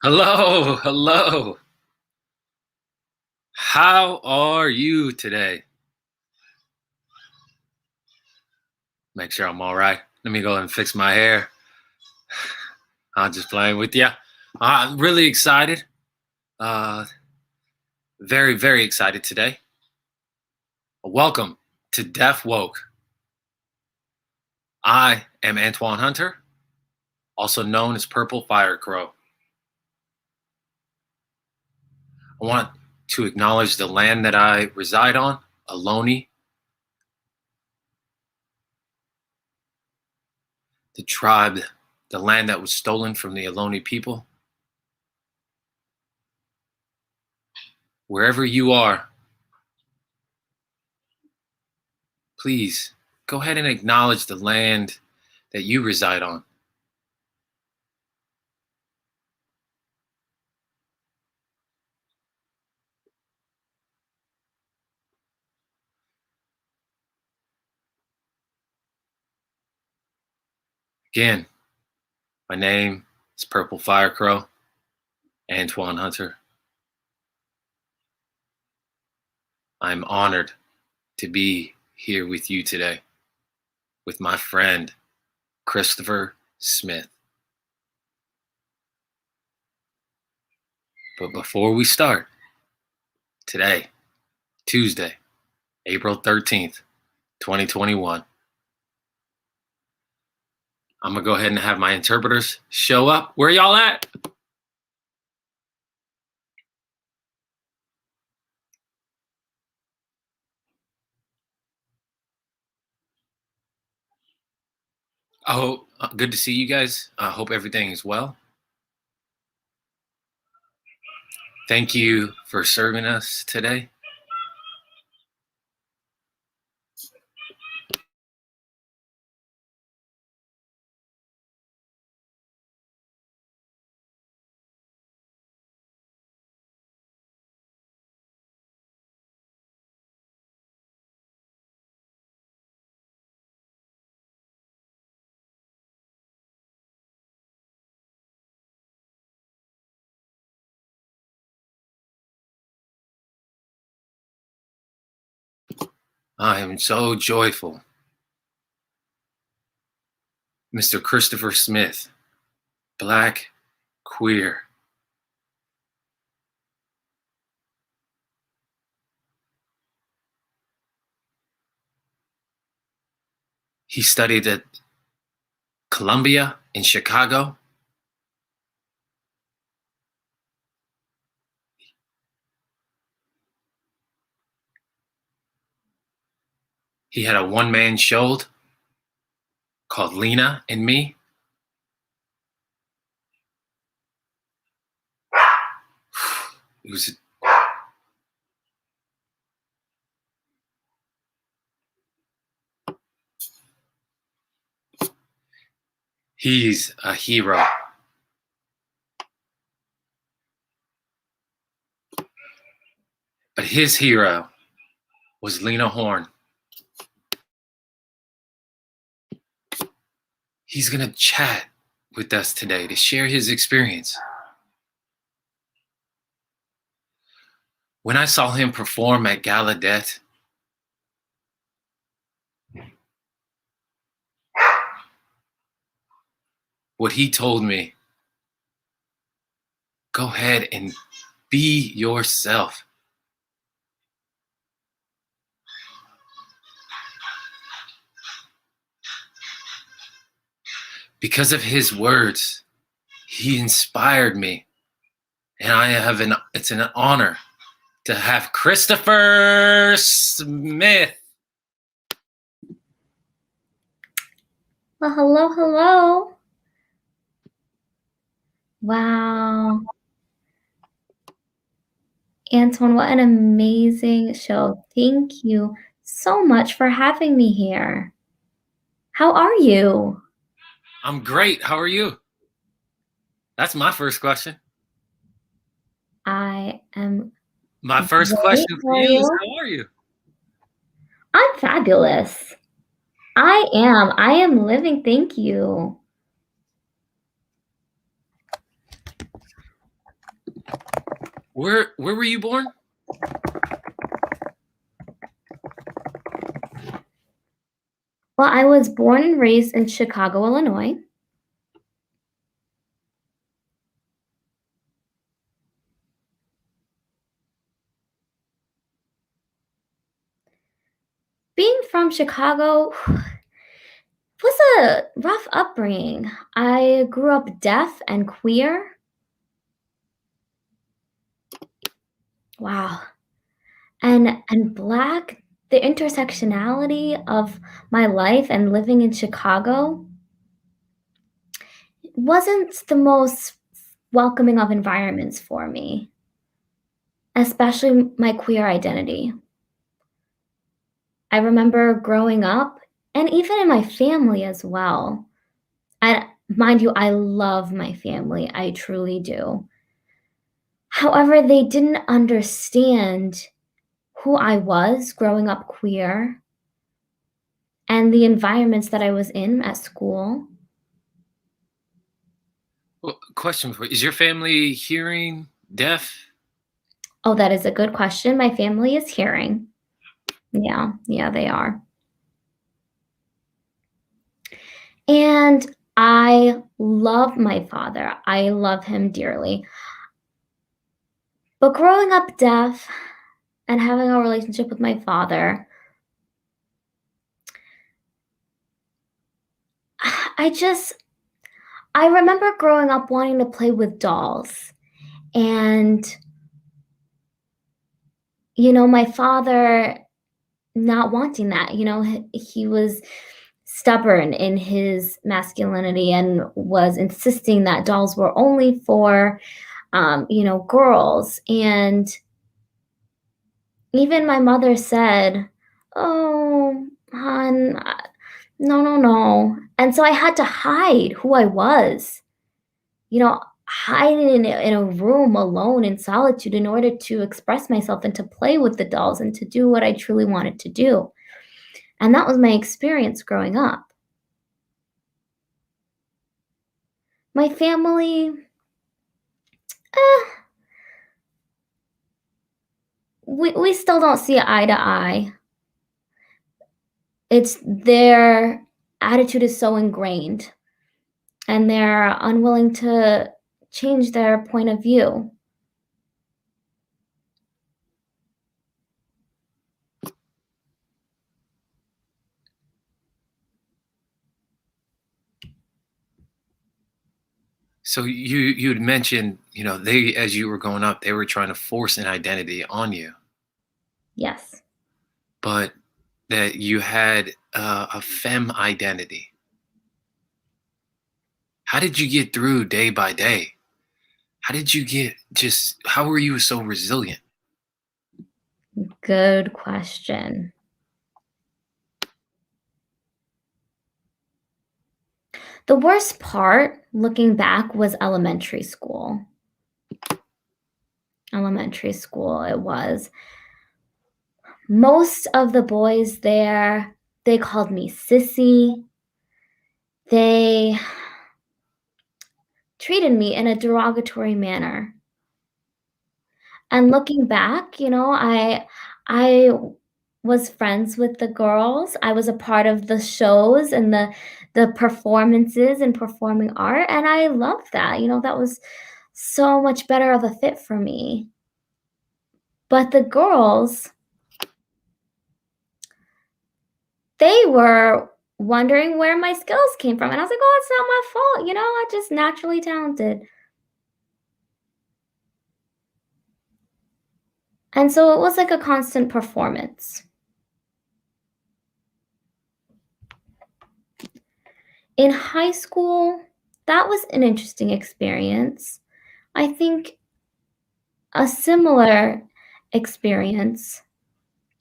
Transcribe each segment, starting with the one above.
Hello, hello. How are you today? Make sure I'm all right. Let me go and fix my hair. I'm just playing with you. I'm really excited. Uh, very, very excited today. Welcome to Deaf Woke. I am Antoine Hunter, also known as Purple Fire Crow. I want to acknowledge the land that I reside on, Ohlone, the tribe, the land that was stolen from the Ohlone people. Wherever you are, please go ahead and acknowledge the land that you reside on. Again, my name is Purple Fire Crow, Antoine Hunter. I'm honored to be here with you today with my friend, Christopher Smith. But before we start, today, Tuesday, April 13th, 2021, I'm going to go ahead and have my interpreters show up. Where y'all at? Oh, good to see you guys. I hope everything is well. Thank you for serving us today. I am so joyful. Mr. Christopher Smith, Black, queer. He studied at Columbia in Chicago. He had a one-man show called Lena Me. It was he's a hero. But his hero was Lena Horne. He's going to chat with us today to share his experience. When I saw him perform at Gallaudet, what he told me, go ahead and be yourself. Because of his words, he inspired me. And it's an honor to have Christopher Smith. Well, hello, hello. Wow. Antoine, what an amazing show. Thank you so much for having me here. How are you? I'm great. How are you? That's my first question. I am My first great. question How for are you is you? how are you? I'm fabulous. I am. I am living. Thank you. Where were you born? Well, I was born and raised in Chicago, Illinois. Being from Chicago was a rough upbringing. I grew up deaf and queer. Wow. And Black, the intersectionality of my life and living in Chicago wasn't the most welcoming of environments for me, especially my queer identity. I remember growing up, and even in my family as well. And mind you, I love my family, I truly do. However, they didn't understand who I was growing up queer and the environments that I was in at school. Well, question for you. Is your family hearing, deaf? Oh, that is a good question. My family is hearing. Yeah, they are. And I love my father. I love him dearly. But growing up deaf and having a relationship with my father, I just I remember growing up wanting to play with dolls. And my father not wanting that. He was stubborn in his masculinity and was insisting that dolls were only for girls. And even my mother said, "Oh, hon, no, no, no." And so I had to hide who I was, hide in a room alone in solitude in order to express myself and to play with the dolls and to do what I truly wanted to do. And that was my experience growing up. My family, eh, we still don't see eye to eye. It's their attitude is so ingrained, and they're unwilling to change their point of view. So you'd mentioned, they as you were growing up, they were trying to force an identity on you, Yes. but that you had a femme identity. How did you get through day by day? How did you how were you so resilient? Good question. The worst part, looking back, was elementary school. Elementary school, it was. Most of the boys there, they called me sissy. They treated me in a derogatory manner. And looking back, I was friends with the girls. I was a part of the shows and the performances and performing art, and I loved that. That was so much better of a fit for me. But the girls, they were wondering where my skills came from, and I was like, "Oh, it's not my fault, I'm just naturally talented." And so it was like a constant performance. In high school, that was an interesting experience. I think a similar experience.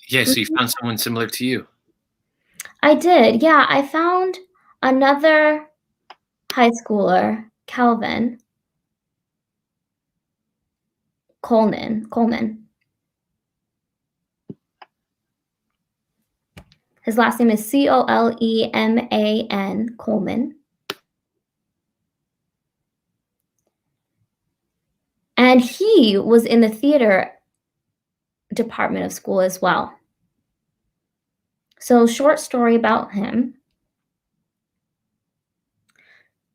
Yeah, so you Mhm. found someone similar to you. I did, yeah, I found another high schooler, Calvin Coleman. His last name is Coleman, Coleman, and he was in the theater department of school as well. So short story about him.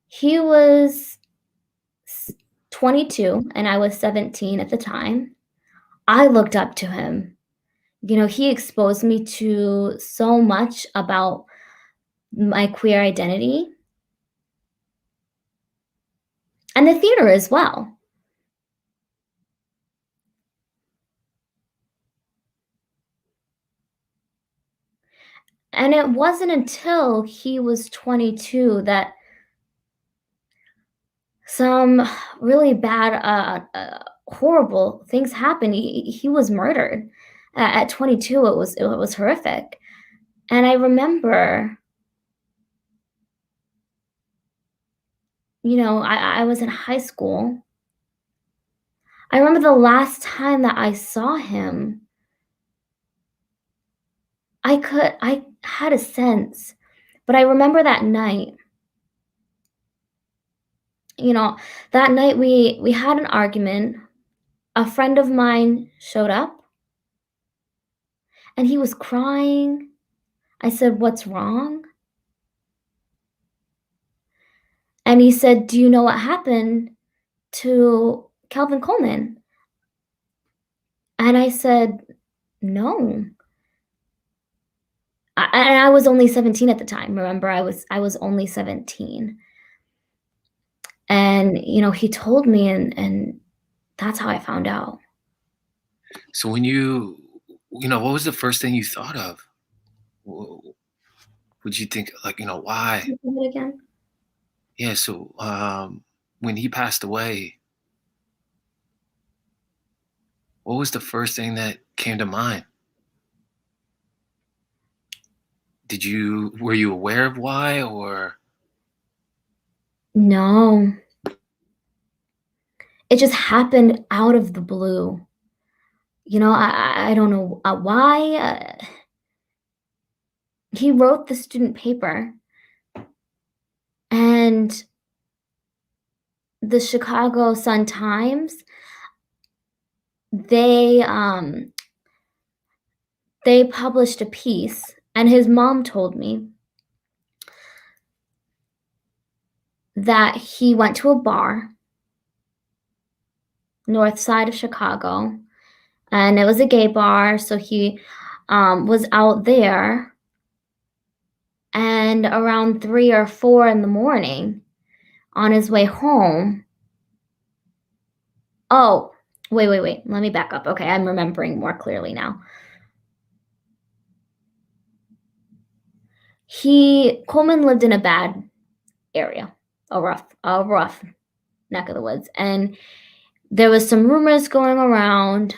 He was 22 and I was 17 at the time. I looked up to him. You know, he exposed me to so much about my queer identity and the theater as well. And it wasn't until he was 22 that some really bad, horrible things happened. He was murdered at 22. It was horrific. And I remember, I was in high school. I remember the last time that I saw him, I had a sense, but I remember that night, you know, that night we had an argument. A friend of mine showed up and he was crying. I said, "What's wrong?" And he said, "Do you know what happened to Calvin Coleman?" And I said, "No." And I was only 17 at the time. Remember, I was only 17. And, he told me and that's how I found out. So when what was the first thing you thought of? W- Would you think like, why? Can you say it again? Yeah, so when he passed away, what was the first thing that came to mind? Were you aware of why or No. It just happened out of the blue. I don't know, why, he wrote the student paper, and the Chicago Sun-Times, they, they published a piece, and his mom told me that he went to a bar, north side of Chicago, and it was a gay bar, so he, was out there, and around 3 or 4 in the morning, on his way home. Oh, wait, let me back up. Okay, I'm remembering more clearly now. Coleman lived in a bad area, a rough neck of the woods, and there was some rumors going around,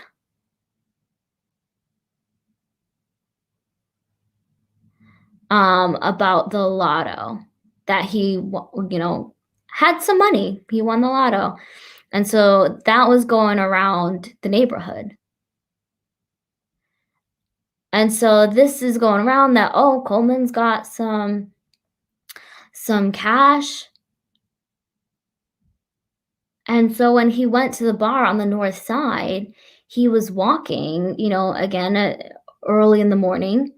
about the lotto, that had some money. He won the lotto, and so that was going around the neighborhood. And so this is going around that, "Oh, Coleman's got some cash." And so when he went to the bar on the north side, he was walking, again, early in the morning,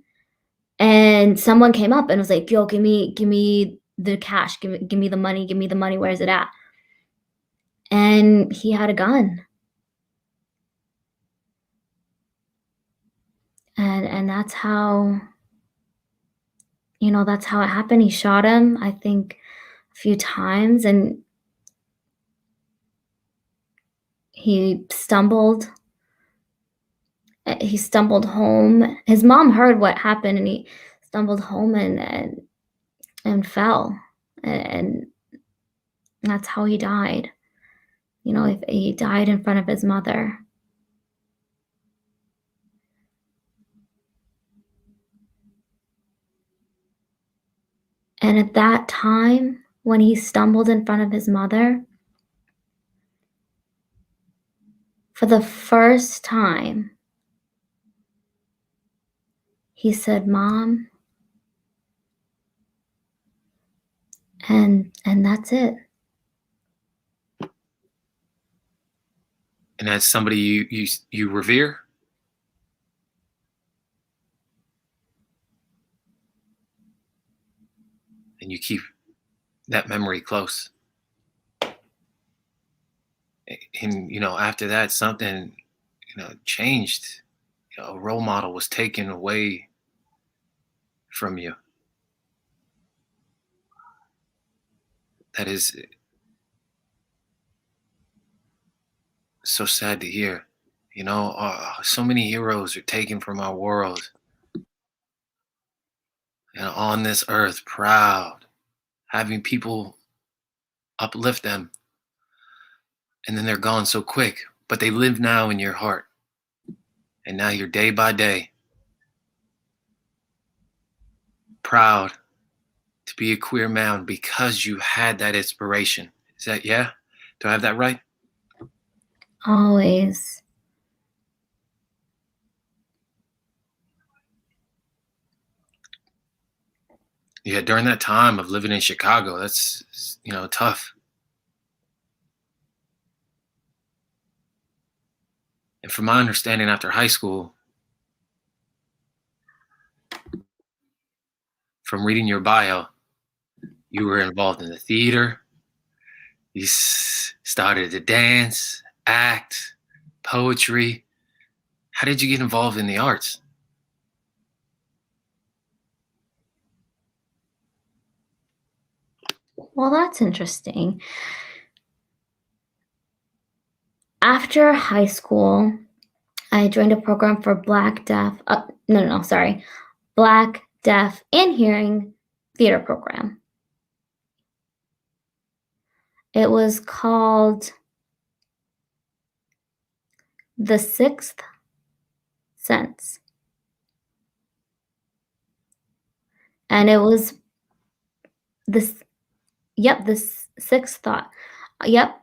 and someone came up and was like, "Yo, give me the cash. Give me the money. Give me the money. Where's it at?" And he had a gun. And that's how it happened. He shot him, I think, a few times, and he stumbled he stumbled home. His mom heard what happened, and he stumbled home and fell, and that's how he died. You know, if he died in front of his mother. And at that time, when he stumbled in front of his mother, for the first time, he said, "Mom," and that's it. And that's somebody you revere, and you keep that memory close. And after that, something changed. A role model was taken away from you. That is so sad to hear. So many heroes are taken from our world, on this earth, proud, having people uplift them, and then they're gone so quick. But they live now in your heart, and now you're day by day proud to be a queer man because you had that inspiration. Is that, yeah? Do I have that right? Always. Yeah, during that time of living in Chicago, that's tough. And from my understanding, after high school, from reading your bio, you were involved in the theater. You started to dance, act, poetry. How did you get involved in the arts? Well, that's interesting. After high school, I joined a program for Black, Deaf, no, sorry, Black, Deaf, and Hearing theater program. It was called The Sixth Sense. And it was this, yep, this sixth thought. Yep.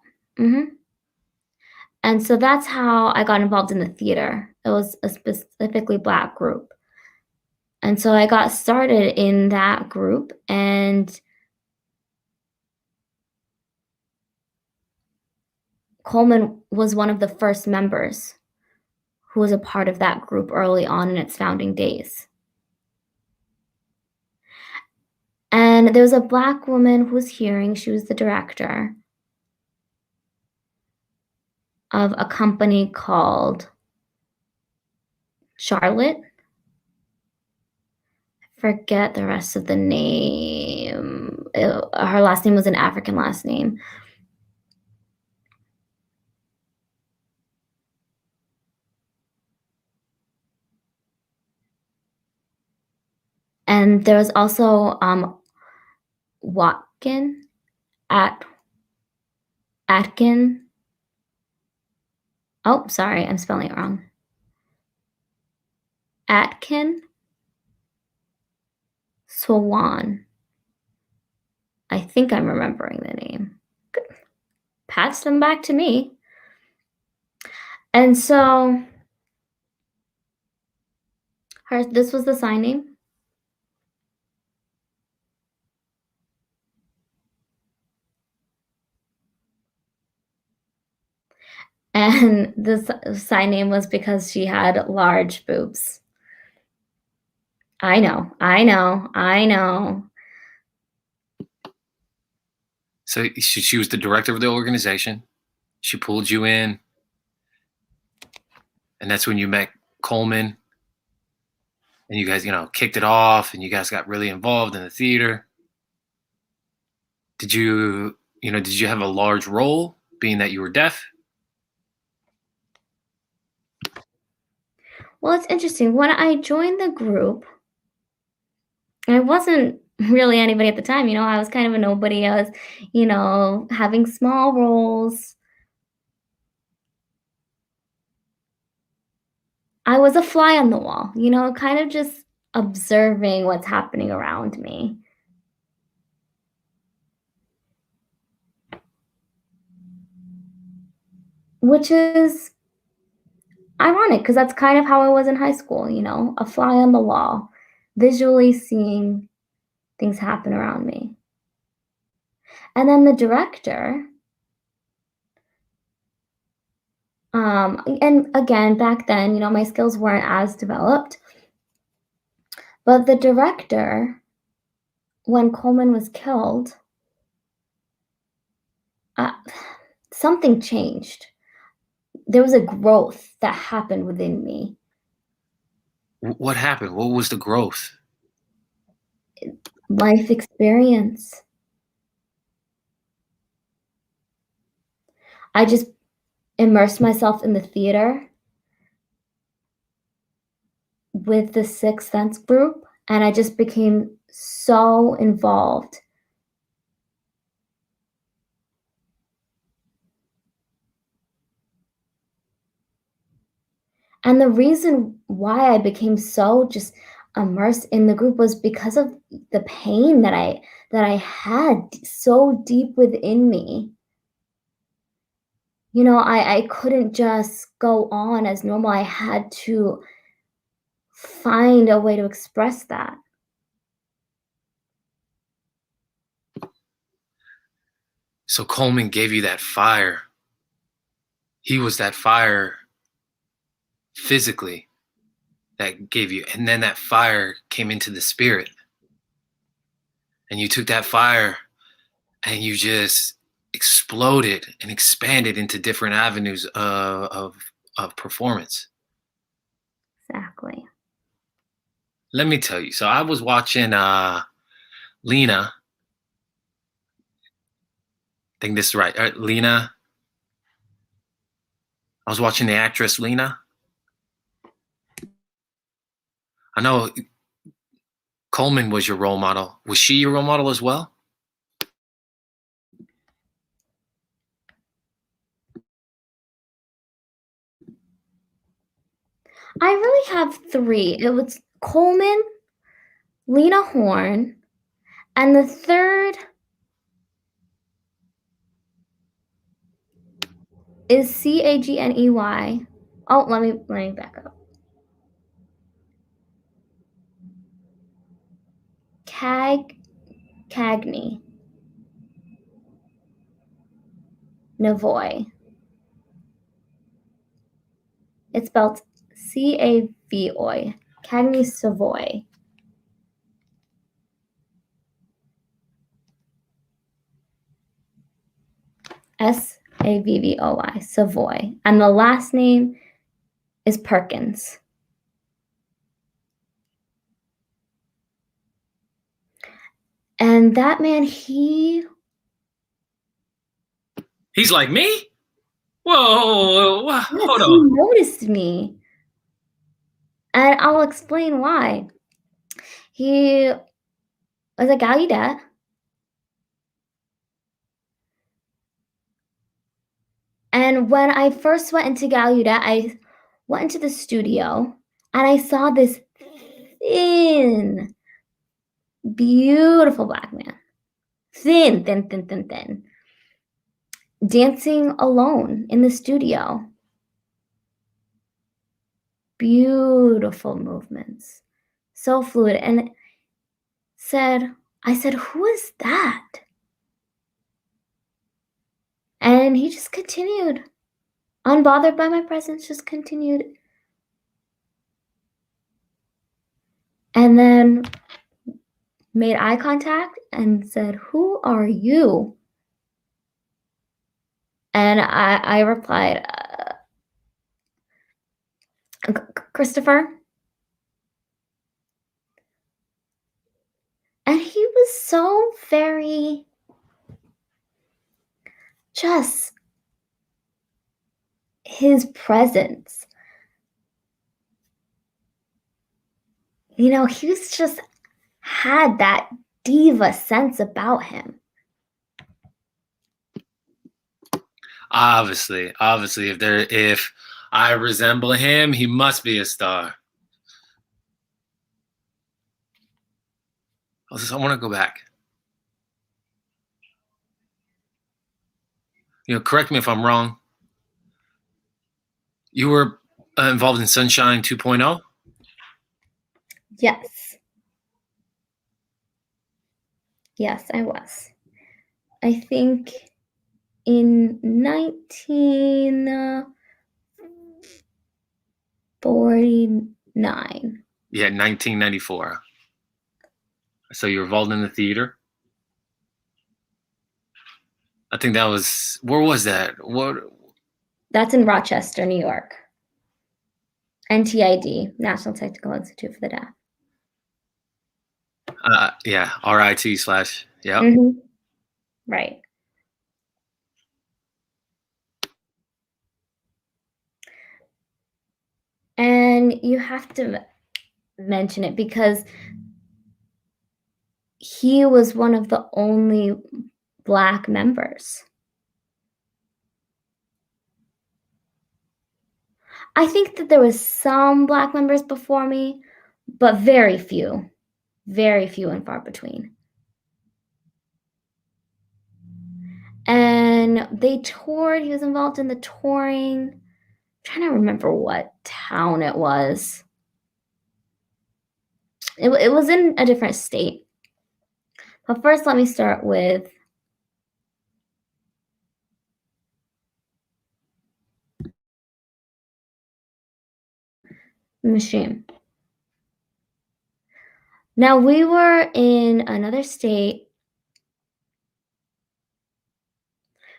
And so that's how I got involved in the theater. It was a specifically Black group. And so I got started in that group, and Coleman was one of the first members who was a part of that group early on in its founding days. And there was a Black woman who was hearing. She was the director of a company called Charlotte. I forget the rest of the name. Her last name was an African last name. And there was also Watkin Atkin. Oh, sorry, I'm spelling it wrong. Atkin Swan. I think I'm remembering the name. Good. Pass them back to me. And so this was the sign name. And the sign name was because she had large boobs. I know. So she was the director of the organization. She pulled you in, and that's when you met Coleman, and you guys, kicked it off, and you guys got really involved in the theater. Did you have a large role, being that you were deaf? Well, it's interesting. When I joined the group, I wasn't really anybody at the time, I was kind of a nobody. I was, having small roles. I was a fly on the wall, kind of just observing what's happening around me. Which is ironic because that's kind of how I was in high school, a fly on the wall, visually seeing things happen around me. And then the director, and again, back then, my skills weren't as developed, but the director, when Coleman was killed, uh, something changed. There was a growth that happened within me. What happened? What was the growth? Life experience. I just immersed myself in the theater with the Sixth Sense group, and I just became so involved. And the reason why I became so just immersed in the group was because of the pain that I had so deep within me. I couldn't just go on as normal. I had to find a way to express that. So Coleman gave you that fire. He was that fire physically that gave you, and then that fire came into the spirit. And you took that fire and you just exploded and expanded into different avenues of performance. Exactly. Let me tell you. So I was watching Lena. I think this is right. Lena. I was watching the actress Lena. I know Coleman was your role model. Was she your role model as well? I really have 3. It was Coleman, Lena Horne, and the 3rd is Cagney. Oh, let me back up. Cagney. Navoy. It's spelled Cavoy. Cagney Savoy. Savvoy. Savoy. And the last name is Perkins. And that man, He's like me? Whoa, yes, hold he on. noticed me. And I'll explain why. He was a Gallaudet. And when I first went into Gallaudet, I went into the studio and I saw this thin, beautiful black man. Thin, thin, thin, thin, thin. Dancing alone in the studio. Beautiful movements. So fluid. And I said, who is that? And he just continued, unbothered by my presence, just continued. And then made eye contact and said, who are you? And I replied, Christopher. And he was so very just his presence He's just had that diva sense about him. Obviously, if I resemble him, he must be a star. I want to go back. Correct me if I'm wrong. You were involved in Sunshine 2.0? Yes. Yes, I was. I think in 1949. Yeah, 1994. So you were involved in the theater? I think that was, where was that? What? That's in Rochester, New York. NTID, National Technical Institute for the Deaf. Yeah, RIT slash, yep. Mm-hmm. Right. And you have to mention it because he was one of the only Black members. I think that there was some Black members before me, but very few and far between. And they toured. He was involved in the touring. I'm trying to remember what town it was. It was in a different state. But first, let me start with machine. Now, we were in another state.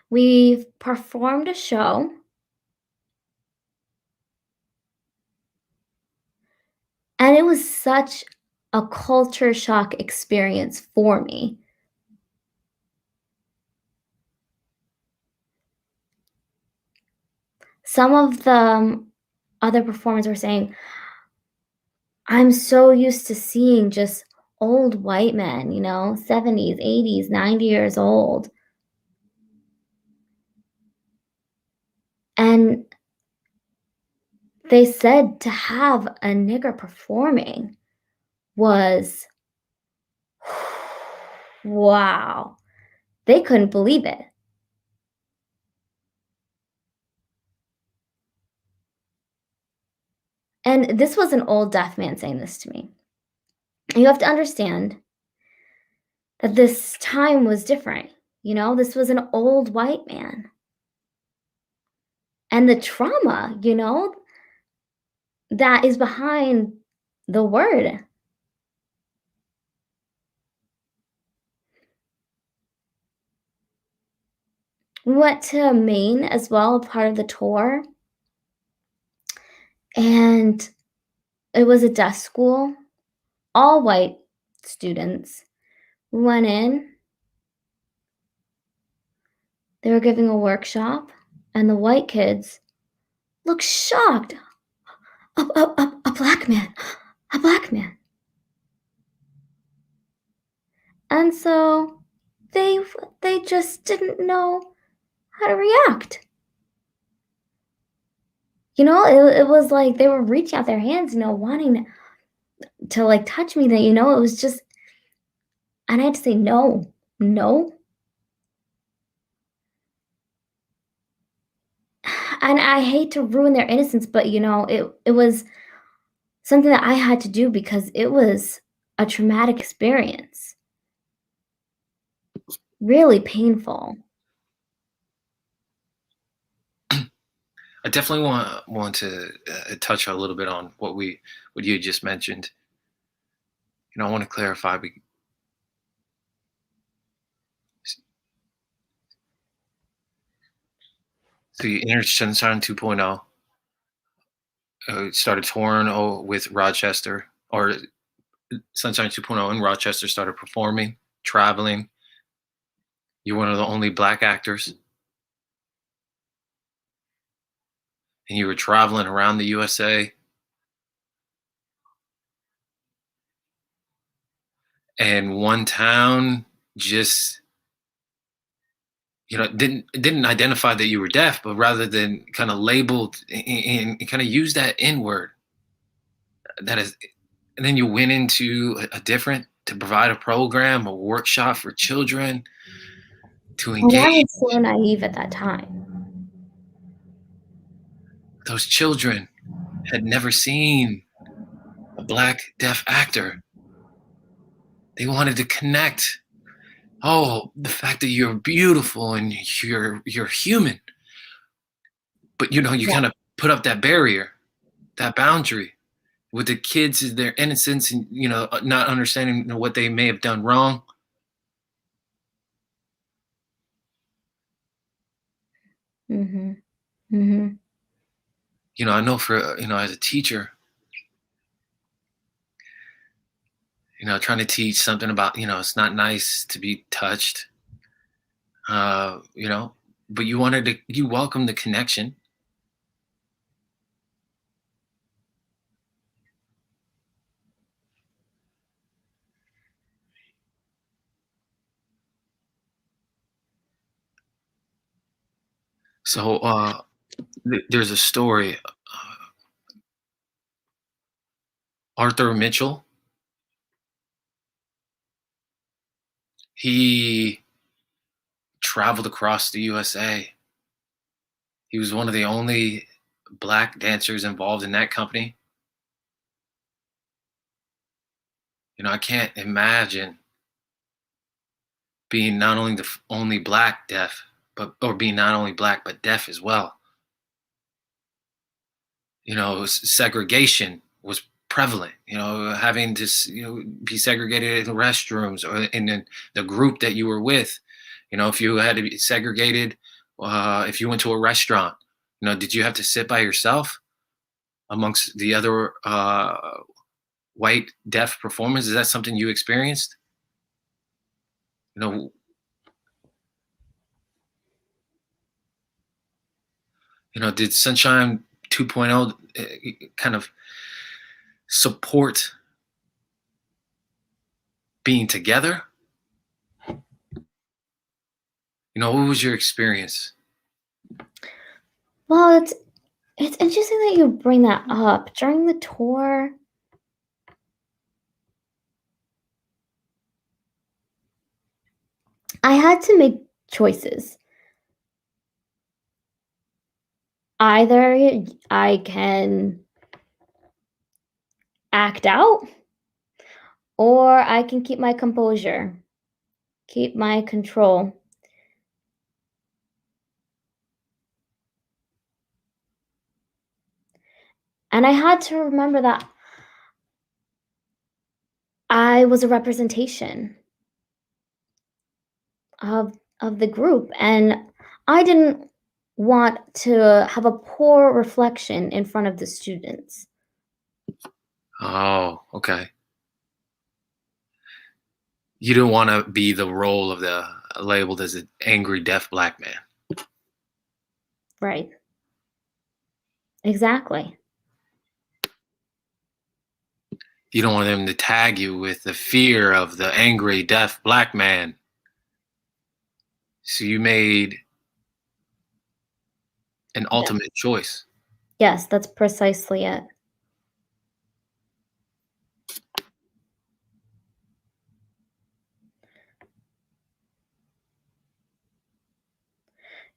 We performed a show. And it was such a culture shock experience for me. Some of the other performers were saying, I'm so used to seeing just old white men, 70s, 80s, 90 years old. And they said to have a nigger performing was, wow. They couldn't believe it. And this was an old deaf man saying this to me. You have to understand that this time was different. This was an old white man. And the trauma, that is behind the word. We went to Maine as well, part of the tour. And it was a deaf school, all white students. We went in, they were giving a workshop, and the white kids looked shocked. A black man, a black man. And so they just didn't know how to react. It was like they were reaching out their hands, wanting to like touch me. That it was just, and I had to say no. And I hate to ruin their innocence, but it was something that I had to do because it was a traumatic experience. Really painful. I definitely want to touch a little bit on what you just mentioned. I want to clarify. So you entered Sunshine 2.0, started touring with Rochester, or Sunshine 2.0 in Rochester, started performing, traveling. You're one of the only Black actors. And you were traveling around the USA. and one town just didn't identify that you were deaf, but rather than kind of labeled and kind of use that N word. That is, and then you went into a different to provide a program, a workshop for children to And I engage was so naive at that time. those children had never seen a black deaf actor. They wanted to connect. Oh, the fact that you're beautiful and you're human, but you Yeah. kind of put up that barrier, that boundary with the kids, their innocence, and not understanding what they may have done wrong. Mhm. Mhm. I know for as a teacher, trying to teach something about it's not nice to be touched, uh, you know, but you welcome the connection. So there's a story. Arthur Mitchell, he traveled across the USA. He was one of the only black dancers involved in that company. I can't imagine being not only the only black deaf, or being not only black but deaf as well. Segregation was prevalent. Having to be segregated in the restrooms or in the group that you were with. If you had to be segregated, if you went to a restaurant, did you have to sit by yourself amongst the other white deaf performers? Is that something you experienced? You know, did Sunshine 2.0 kind of support being together? What was your experience? Well, it's interesting that you bring that up. During the tour, I had to make choices. Either I can act out or I can keep my composure, keep my control. And I had to remember that I was a representation of the group, and I didn't want to have a poor reflection in front of the students. Oh, okay. You didn't want to be the role of the labeled as an angry deaf black man. Right. Exactly. You don't want them to tag you with the fear of the angry deaf black man. So you made an Yeah. ultimate choice. Yes, that's precisely it.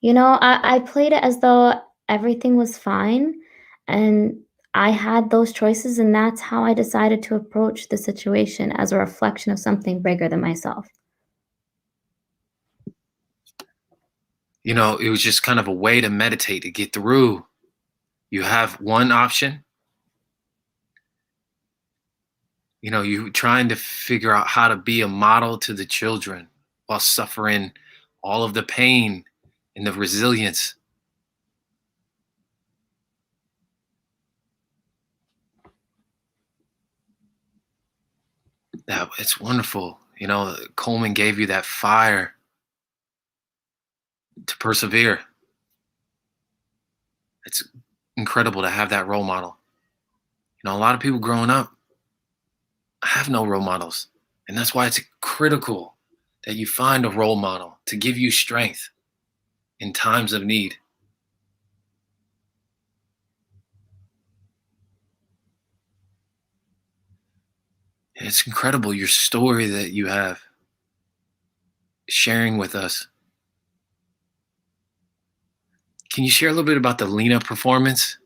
I played it as though everything was fine, and I had those choices, and that's how I decided to approach the situation as a reflection of something bigger than myself. It was just kind of a way to meditate to get through. You have one option. You trying to figure out how to be a model to the children while suffering all of the pain and the resilience. That it's wonderful. Coleman gave you that fire to persevere. It's incredible to have that role model. A lot of people growing up have no role models. And that's why it's critical that you find a role model to give you strength in times of need. And it's incredible your story that you have sharing with us. Can you share a little bit about the Lena performance?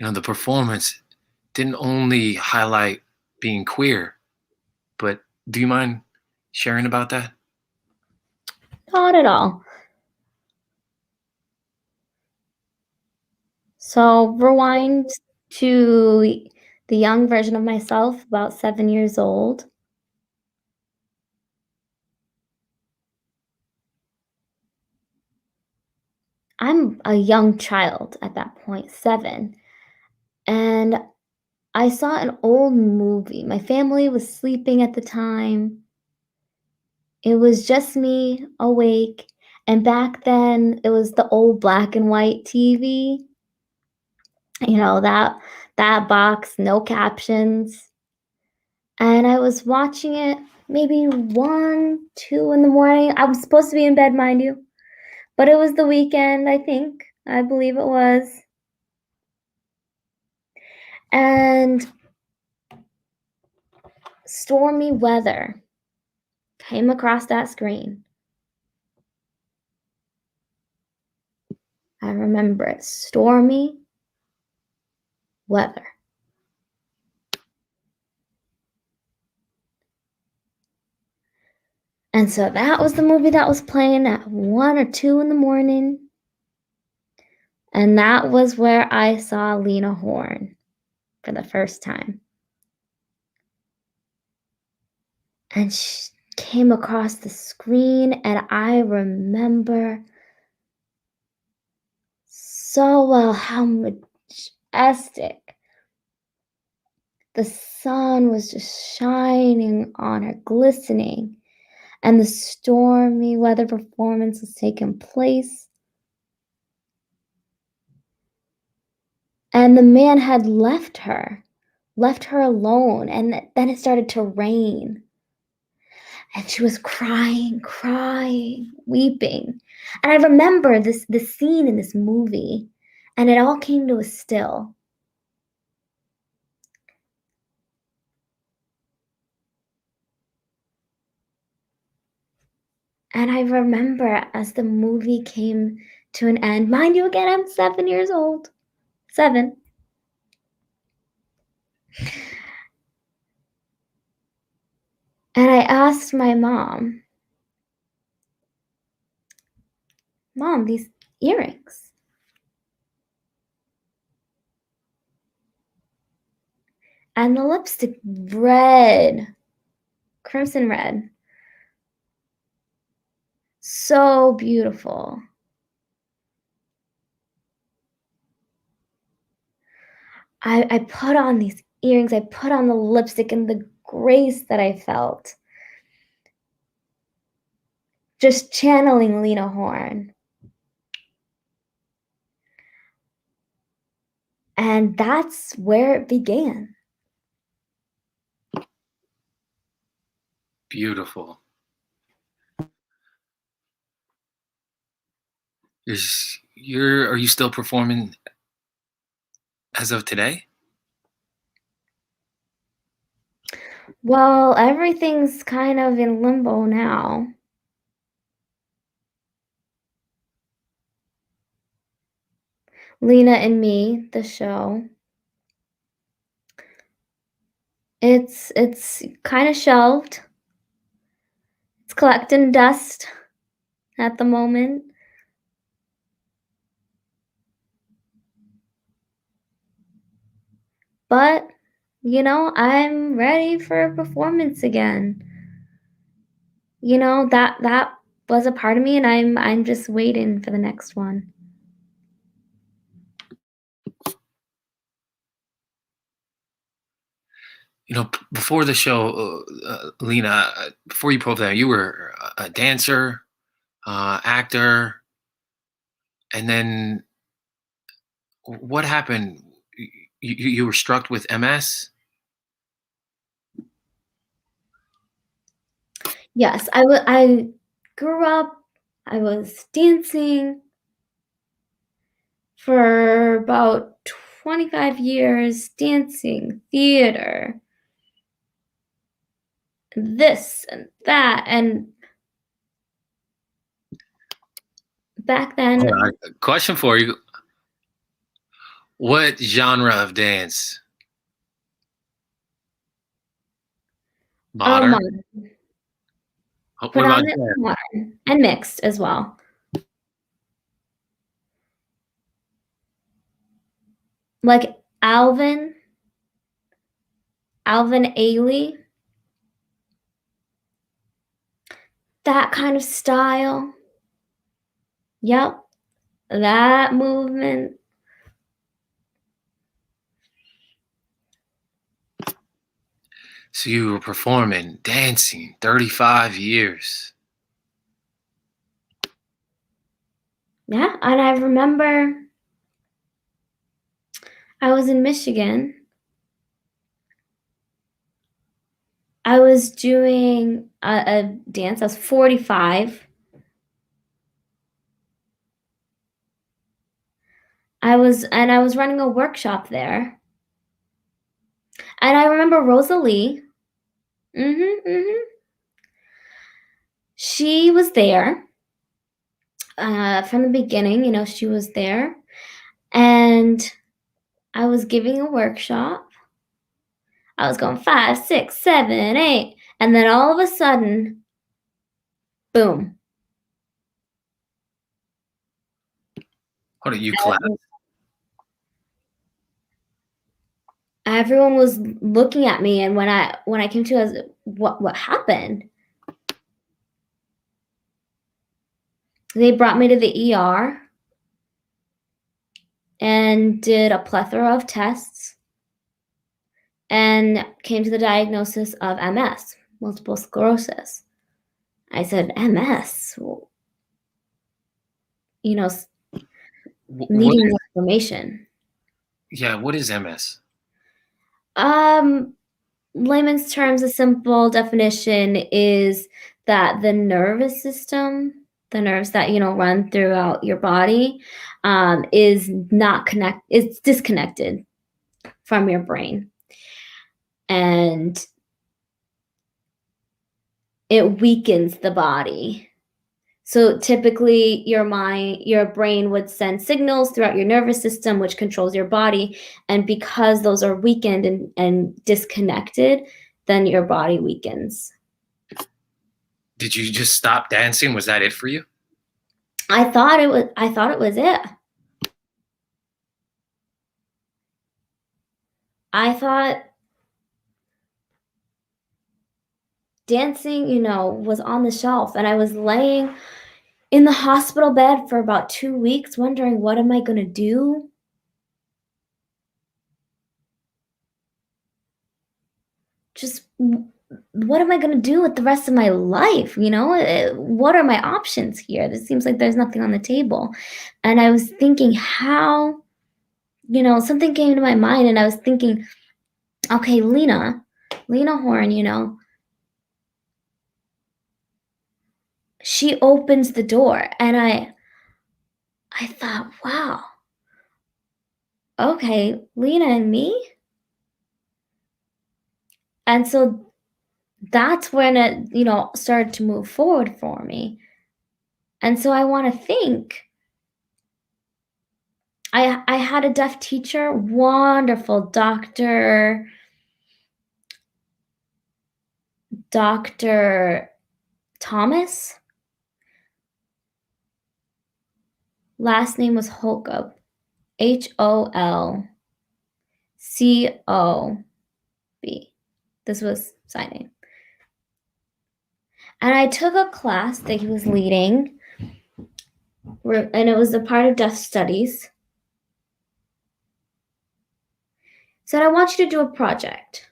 The performance didn't only highlight being queer, but do you mind sharing about that? Not at all. So rewind to the young version of myself, about 7 years old. I'm a young child at that point, 7, and I saw an old movie. My family was sleeping at the time. It was just me awake, and back then, it was the old black and white TV, that box, no captions, and I was watching it maybe 1, 2 in the morning. I was supposed to be in bed, mind you, but it was the weekend, I think. I believe it was, and stormy weather came across that screen. I remember it, stormy weather. And so that was the movie that was playing at 1 or 2 in the morning, and that was where I saw Lena Horne for the first time. And she came across the screen, and I remember so well how majestic the sun was just shining on her, glistening, and the stormy weather performance was taking place. And the man had left her alone, and then it started to rain. And she was crying, crying, weeping. And I remember this scene in this movie, and it all came to a still. And I remember as the movie came to an end, mind you, again, I'm 7 years old. 7. And I asked my mom, "Mom, these earrings." And the lipstick, red, crimson red. So beautiful. I put on these earrings, I put on the lipstick, and the grace that I felt, just channeling Lena Horne. And that's where it began. Beautiful. Are you still performing as of today? Well, everything's kind of in limbo now. Lena and Me, the show, it's kinda shelved. It's collecting dust at the moment. But, I'm ready for a performance again. That was a part of me, and I'm just waiting for the next one. Before the show, Lena, before you performed, you were a dancer, actor, and then what happened? You were struck with MS? Yes, I grew up, I was dancing for about 25 years, dancing, theater, this and that, and back Hold then, on, question for you. What genre of dance? Modern? modern, What about predominantly jazz? modern, and mixed as well. Like Alvin Ailey, that kind of style. Yep, that movement. So you were performing, dancing, 35 years. Yeah, and I remember I was in Michigan. I was doing a dance. I was 45. I was running a workshop there. And I remember Rosalie. Mhm, mhm. She was there from the beginning. You know, she was there, and I was giving a workshop. I was going 5, 6, 7, 8, and then all of a sudden, boom! What are you class? Everyone was looking at me, and when I came to, I was, what happened? They brought me to the ER and did a plethora of tests and came to the diagnosis of MS, multiple sclerosis. I said, MS, well, you know, What needing is, more information. yeah, what is MS? Um, layman's terms, a simple definition is that the nervous system, the nerves that run throughout your body, is disconnected from your brain, and it weakens the body. So typically your brain would send signals throughout your nervous system, which controls your body. And because those are weakened and disconnected, then your body weakens. Did you just stop dancing? Was that it for you? I thought it was it. I thought dancing, was on the shelf, and I was laying in the hospital bed for about 2 weeks wondering, what am I going to do? Just what am I going to do with the rest of my life? What are my options here? It seems like there's nothing on the table. And I was thinking, something came to my mind, and I was thinking, okay, Lena Horne, she opens the door. And I thought, wow, okay, Lena and me. And so that's when it, started to move forward for me. And so I want to think, I had a deaf teacher, wonderful Dr. Thomas. Last name was Holcob, Holcob. This was sign name. And I took a class that he was leading, and it was a part of deaf studies. He said, I want you to do a project.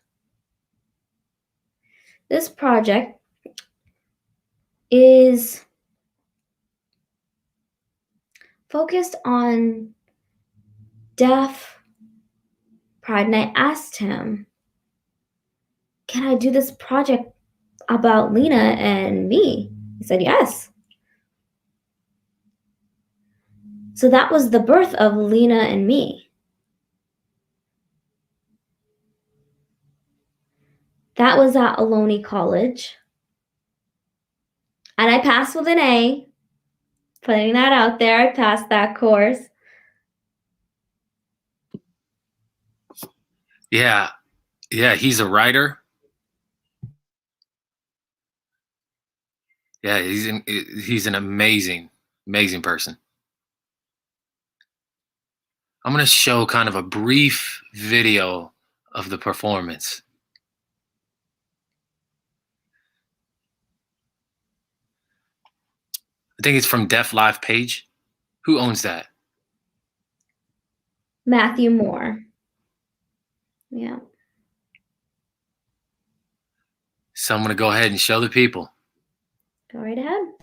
This project is focused on deaf cried, and I asked him, "Can I do this project about Lena and me?" He said, "Yes." So that was the birth of Lena and Me. That was at Ohlone College. And I passed with an A. Putting that out there, I passed that course. Yeah, yeah, he's a writer. Yeah, he's an amazing, amazing person. I'm gonna show kind of a brief video of the performance. I think it's from Deaf Live page. Who owns that? Matthew Moore. Yeah. So I'm gonna go ahead and show the people. Go right ahead.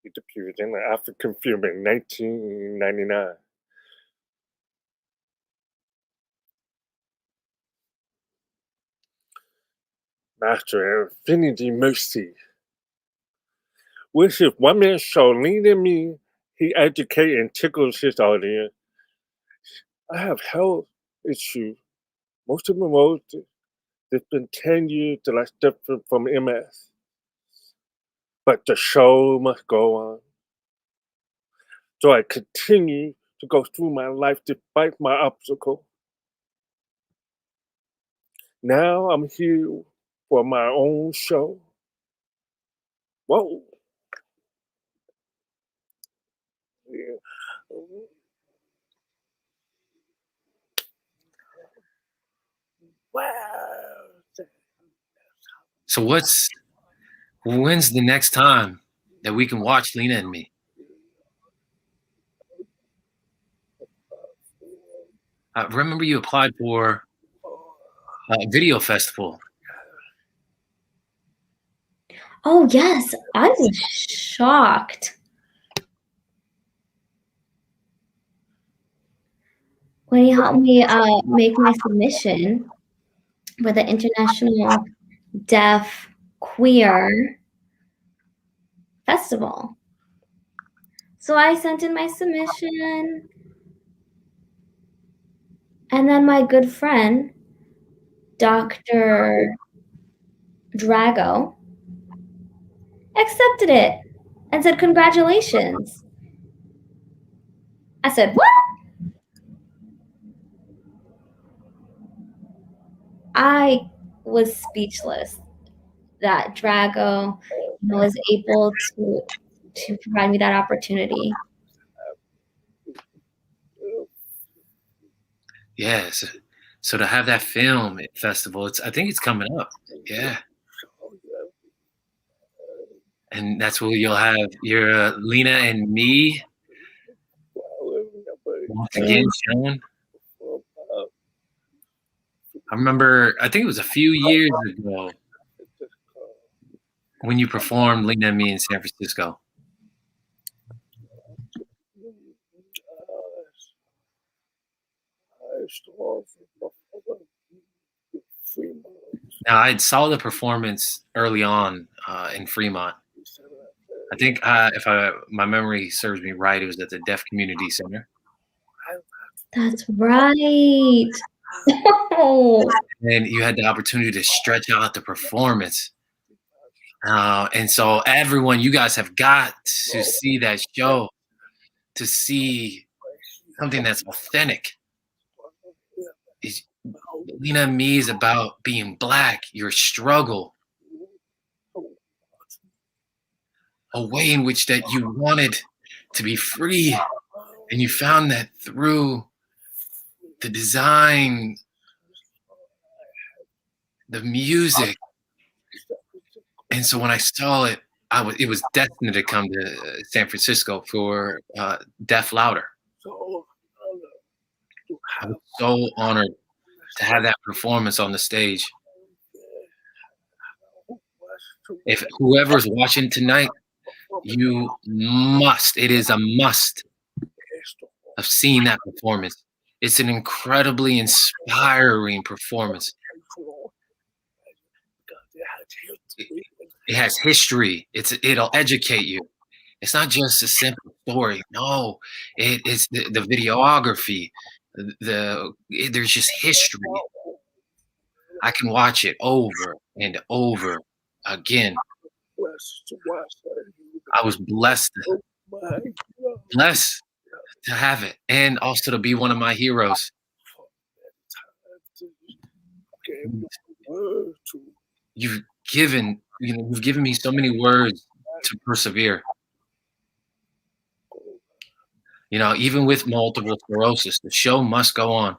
He debuted in an African film in 1999. Master Infinity Mercy. With his one-man show, Lena Me, he educates and tickles his audience. I have health issues. Most of them wrote it's been 10 years that I suffered from MS. But the show must go on. So I continue to go through my life despite my obstacle. Now I'm here for my own show. Whoa. Yeah. Wow. So when's the next time that we can watch Lena and Me? I remember you applied for a video festival. Oh, yes. I was shocked when he helped me make my submission for the International Deaf Queer Festival. So I sent in my submission, and then my good friend, Dr. Drago, accepted it and said, "Congratulations." I said, "What?" I was speechless that Drago was able to provide me that opportunity. Yes. So to have that film festival, I think it's coming up. Yeah. And that's where you'll have your Lena and Me once again shown. I remember, I think it was a few years ago when you performed Lena and Me in San Francisco. Now, I saw the performance early on in Fremont. I think if my memory serves me right, it was at the Deaf Community Center. That's right. Oh, And you had the opportunity to stretch out the performance. And so everyone, you guys have got to see that show to see something that's authentic. Lena and Me is about being Black, your struggle, a way in which that you wanted to be free, and you found that through the design, the music. And so when I saw it, It was destined to come to San Francisco for Deaf Louder. So to I have was so honored to have that performance on the stage. If whoever's watching tonight, you must, it is a must have seen that performance. It's an incredibly inspiring performance. It has history. It'll educate you. It's not just a simple story. No, it's the videography. There's just history. I can watch it over and over again. I was blessed to have it, and also to be one of my heroes. You've given me so many words to persevere. Even with multiple sclerosis, the show must go on.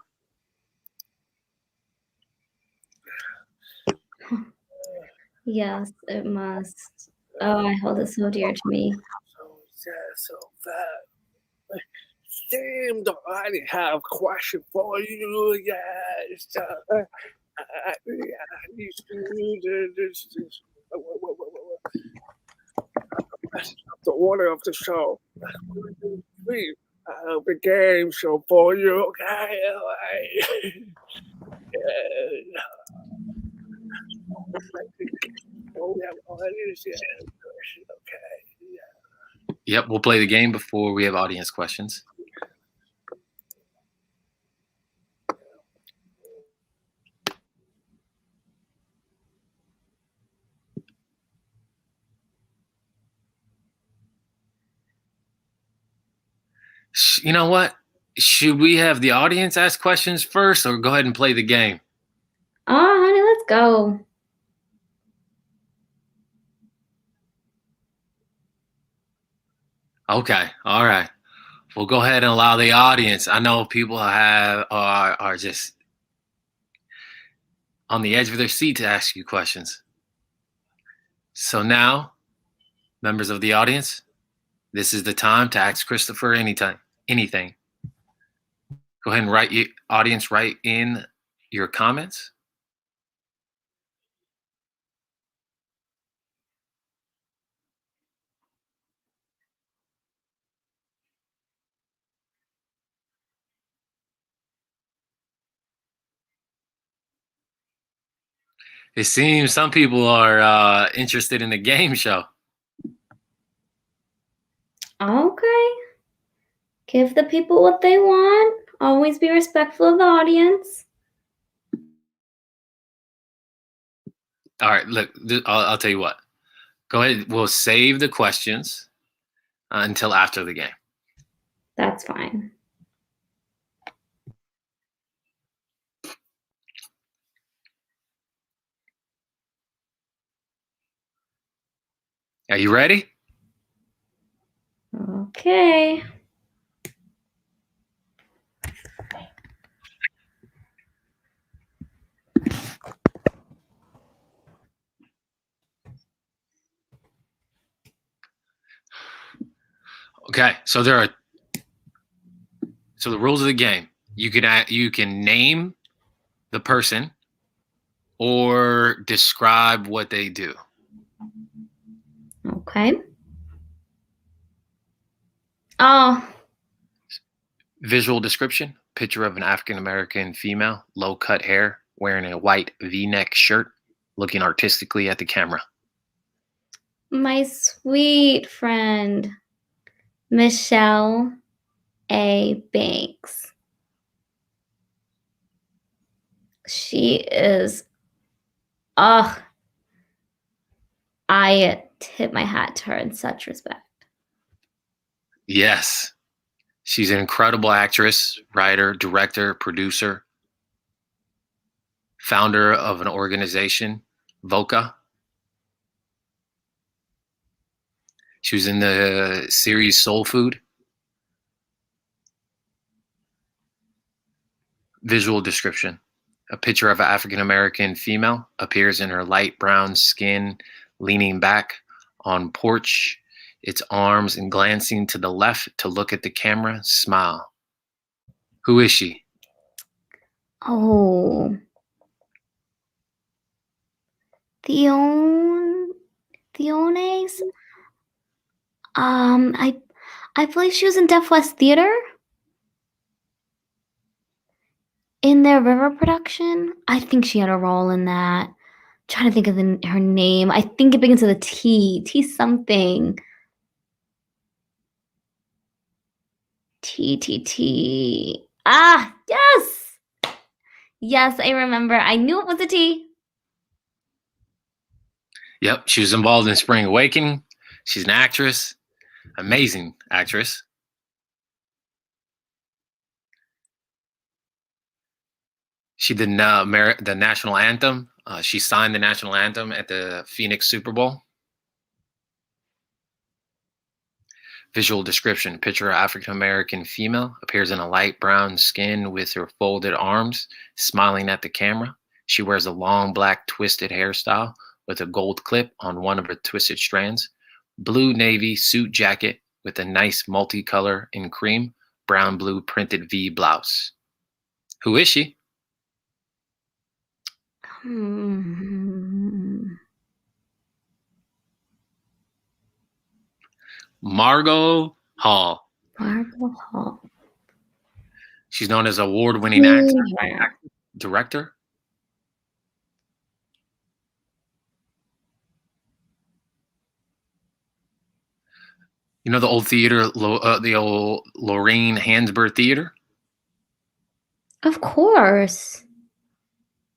Yes, it must. Oh, I hold it so dear to me. So that Sam, I have a question for you. Yes. The order of the show. Please, the game show for you. Okay. Yep, we'll play the game before we have audience questions. You know what? Should we have the audience ask questions first, or go ahead and play the game? Oh, honey, let's go. Okay, all right. We'll go ahead and allow the audience. I know people are just on the edge of their seat to ask you questions. So now, members of the audience, this is the time to ask Christopher anything. Go ahead and write in your comments. It seems some people are interested in the game show. Okay. Give the people what they want. Always be respectful of the audience. All right, look, I'll tell you what. Go ahead. We'll save the questions until after the game. That's fine. Are you ready? Okay. Okay, so the rules of the game. You can name the person or describe what they do. Okay. Oh. Visual description: picture of an African American female, low cut hair, wearing a white V-neck shirt, looking artistically at the camera. My sweet friend, Michelle A. Banks. She is, I tip my hat to her in such respect. Yes. She's an incredible actress, writer, director, producer, founder of an organization, VOCA. She was in the series Soul Food. Visual description: a picture of an African American female appears in her light brown skin, leaning back on porch, its arms and glancing to the left to look at the camera, smile. Who is she? Oh, Theones? I believe she was in Deaf West Theater in their River production. I think she had a role in that. Trying to think of her name. I think it begins with a T. T something. T. Ah, yes! Yes, I remember. I knew it was a T. Yep, she was involved in Spring Awakening. She's an actress, amazing actress. She did the national anthem. She signed the national anthem at the Phoenix Super Bowl. Visual description: picture of African-American female, appears in a light brown skin with her folded arms, smiling at the camera. She wears a long black twisted hairstyle with a gold clip on one of her twisted strands. Blue navy suit jacket with a nice multicolor in cream, brown blue printed V blouse. Who is she? Margot Hall. Margot Hall. She's known as award-winning actor, director. You know the old theater, the old Lorraine Hansberry Theater? Of course.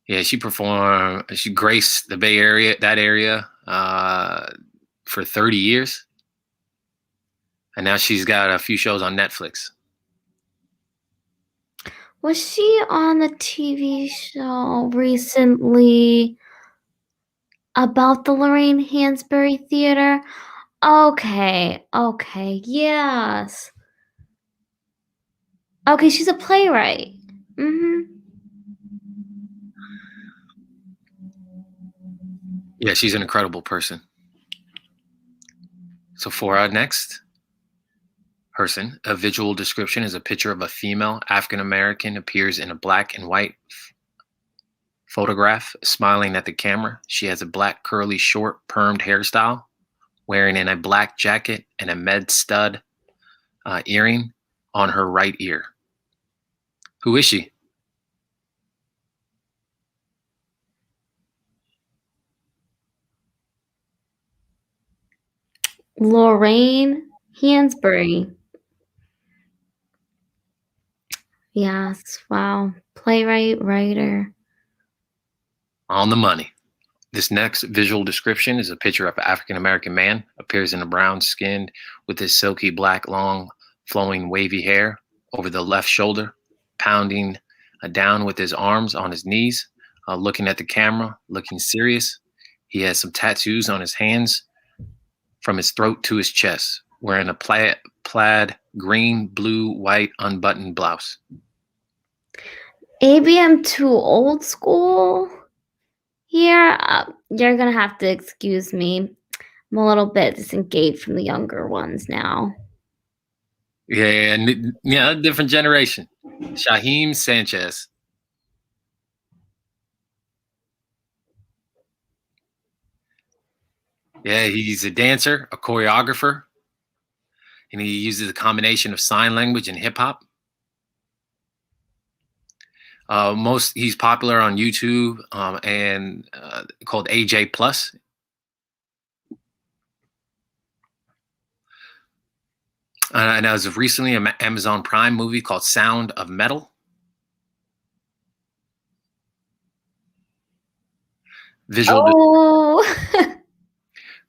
Yeah, she graced the Bay Area, that area, for 30 years. And now she's got a few shows on Netflix. Was she on the TV show recently about the Lorraine Hansberry Theater? Okay, yes. Okay, she's a playwright. Yeah, she's an incredible person. So for our next person, a visual description is a picture of a female African-American, appears in a black and white photograph, smiling at the camera. She has a black curly short permed hairstyle, wearing in a black jacket and a med stud earring on her right ear. Who is she? Lorraine Hansberry. Yes, wow. Playwright, writer. On the money. This next visual description is a picture of an African-American man, appears in a brown skinned with his silky black, long, flowing, wavy hair over the left shoulder, pounding down with his arms on his knees, looking at the camera, looking serious. He has some tattoos on his hands from his throat to his chest, wearing a plaid green, blue, white, unbuttoned blouse. Maybe I'm too old school here. You're gonna have to excuse me. I'm a little bit disengaged from the younger ones now. Yeah, different generation. Shaheem Sanchez. Yeah, he's a dancer, a choreographer, and he uses a combination of sign language and hip hop. He's popular on YouTube and called AJ Plus. And as of recently, an Amazon Prime movie called Sound of Metal.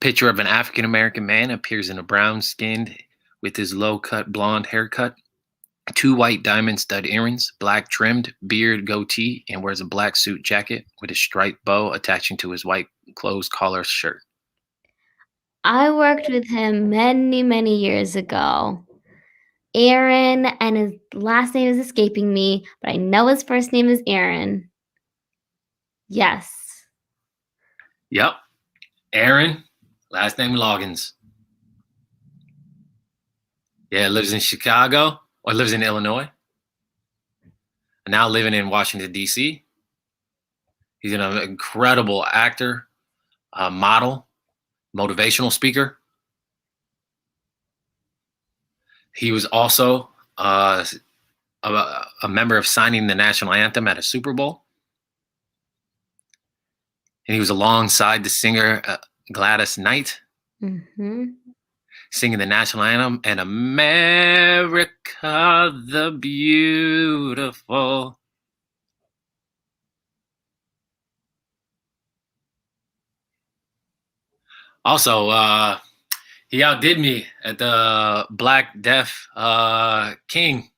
Picture of an African-American man appears in a brown skinned with his low-cut blonde haircut, 2 white diamond stud earrings, black trimmed beard goatee, and wears a black suit jacket with a striped bow attaching to his white closed collar shirt. I worked with him many, many years ago. Aaron, and his last name is escaping me, but I know his first name is Aaron. Yes. Yep. Aaron Last name Loggins. Yeah, lives in Chicago or lives in Illinois. And now living in Washington, D.C. He's an incredible actor, model, motivational speaker. He was also a member of signing the national anthem at a Super Bowl. And he was alongside the singer Gladys Knight, singing the national anthem and America the Beautiful. Also, he outdid me at the Black Deaf King.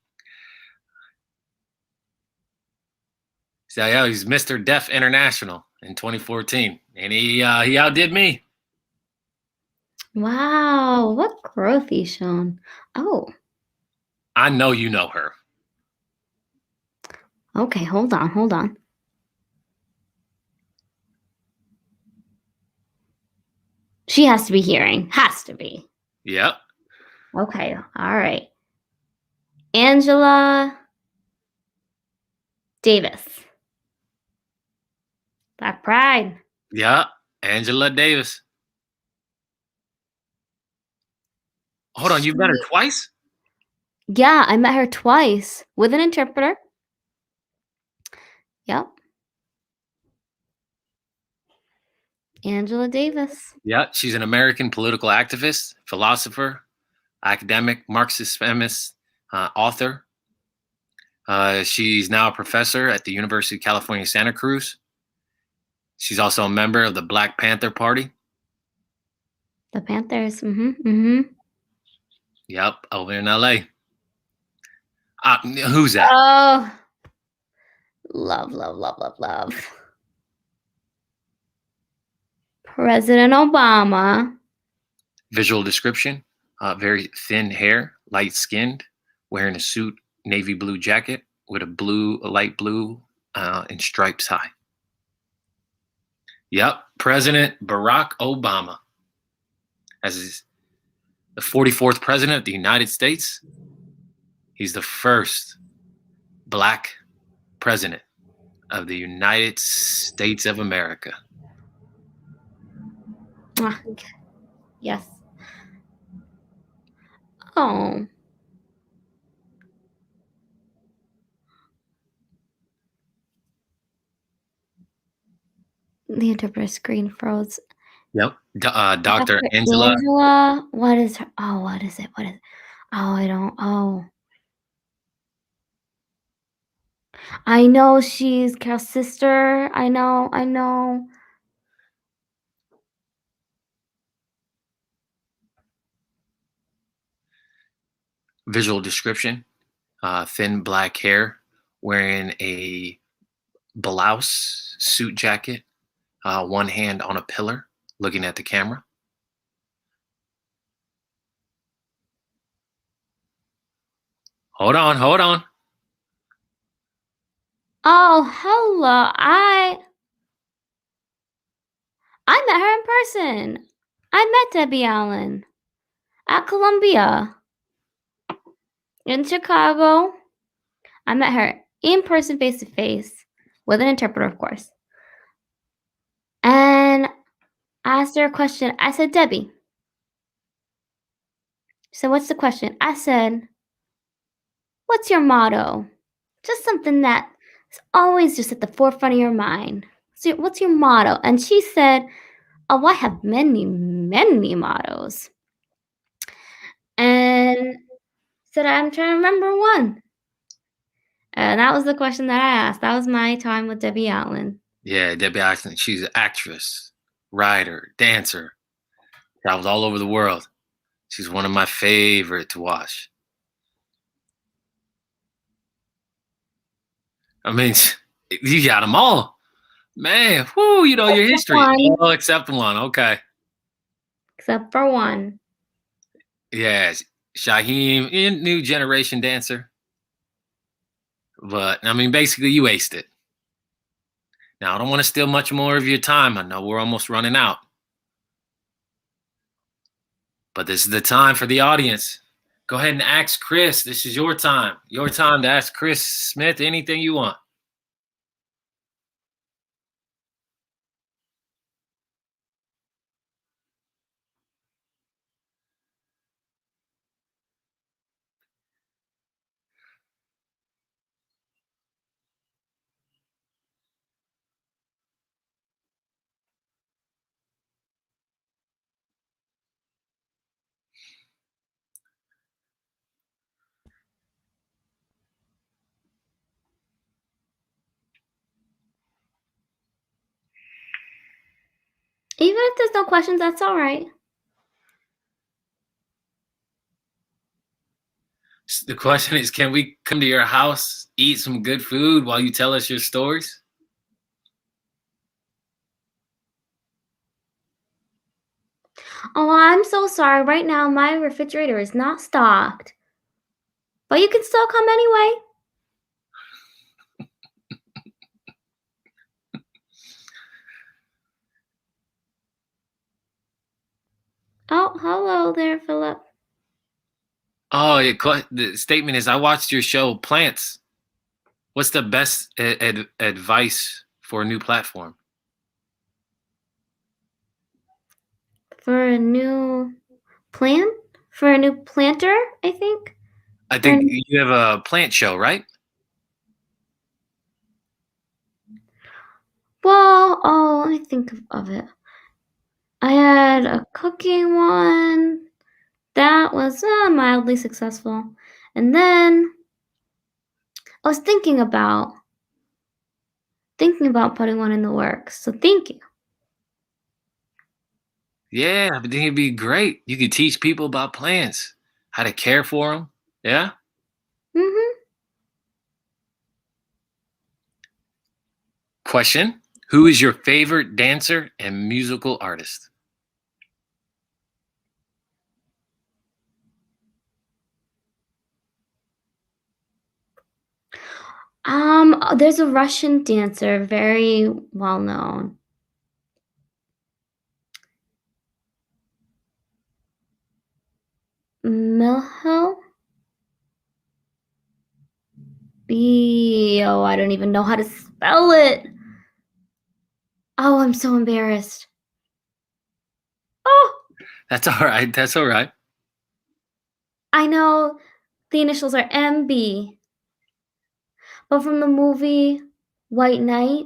So yeah, he's Mr. Deaf International in 2014, and he outdid me. Wow, what growth he's shown. Oh, I know you know her. okay, hold on. She has to be hearing. Has to be. Yep. Okay, all right. Angela Davis. Black Pride. Yeah, Angela Davis. Hold on, you met her twice? Yeah, I met her twice with an interpreter. Yep. Angela Davis. Yeah, she's an American political activist, philosopher, academic, Marxist feminist, author. She's now a professor at the University of California, Santa Cruz. She's also a member of the Black Panther Party. The Panthers. Yep, over in LA. Who's that? Oh, love. President Obama. Visual description: very thin hair, light skinned, wearing a suit, navy blue jacket with a light blue, and stripes high. Yep, President Barack Obama, as the 44th president of the United States. He's the first Black president of the United States of America. Yes. Oh. The interpreter screen froze. Yep. Dr. Angela. What is her? Oh, what is it? Oh, I don't. Oh. I know she's Carol's sister. I know. Visual description: thin black hair, wearing a blouse, suit jacket, one hand on a pillar, looking at the camera. Hold on. Oh, hello. I met her in person. I met Debbie Allen at Columbia in Chicago. I met her in person, face to face, with an interpreter, of course. And I asked her a question. I said, Debbie. She said, what's the question? I said, what's your motto? Just something that's always just at the forefront of your mind. So what's your motto? And she said, oh, I have many mottos. And said, I'm trying to remember one. And that was the question that I asked. That was my time with Debbie Allen. Yeah, Debbie Allen. She's an actress, writer, dancer. Travels all over the world. She's one of my favorite to watch. I mean, you got them all. Man, whoo, you know your history. Oh, except one. Okay. Except for one. Yes, Shaheem, new generation dancer. But, I mean, basically, you aced it. Now, I don't want to steal much more of your time. I know we're almost running out. But this is the time for the audience. Go ahead and ask Chris. This is your time. Your time to ask Chris Smith anything you want. Even if there's no questions, that's all right. The question is, can we come to your house, eat some good food while you tell us your stories? Oh, I'm so sorry. Right now, my refrigerator is not stocked. But you can still come anyway. Oh, hello there, Philip. Oh, the statement is, I watched your show, Plants. What's the best advice for a new platform? For a new plan? For a new planter, I think? I think you have a plant show, right? Well, oh, let me think of it. I had a cooking one. That was mildly successful. And then I was thinking about putting one in the works. So thank you. Yeah, I think it'd be great. You could teach people about plants, how to care for them. Yeah. Mm-hmm. Question: who is your favorite dancer and musical artist? There's a Russian dancer, very well known. Milho? Oh, I don't even know how to spell it. Oh, I'm so embarrassed. Oh, That's all right. That's all right. I know the initials are MB. But from the movie White Knight,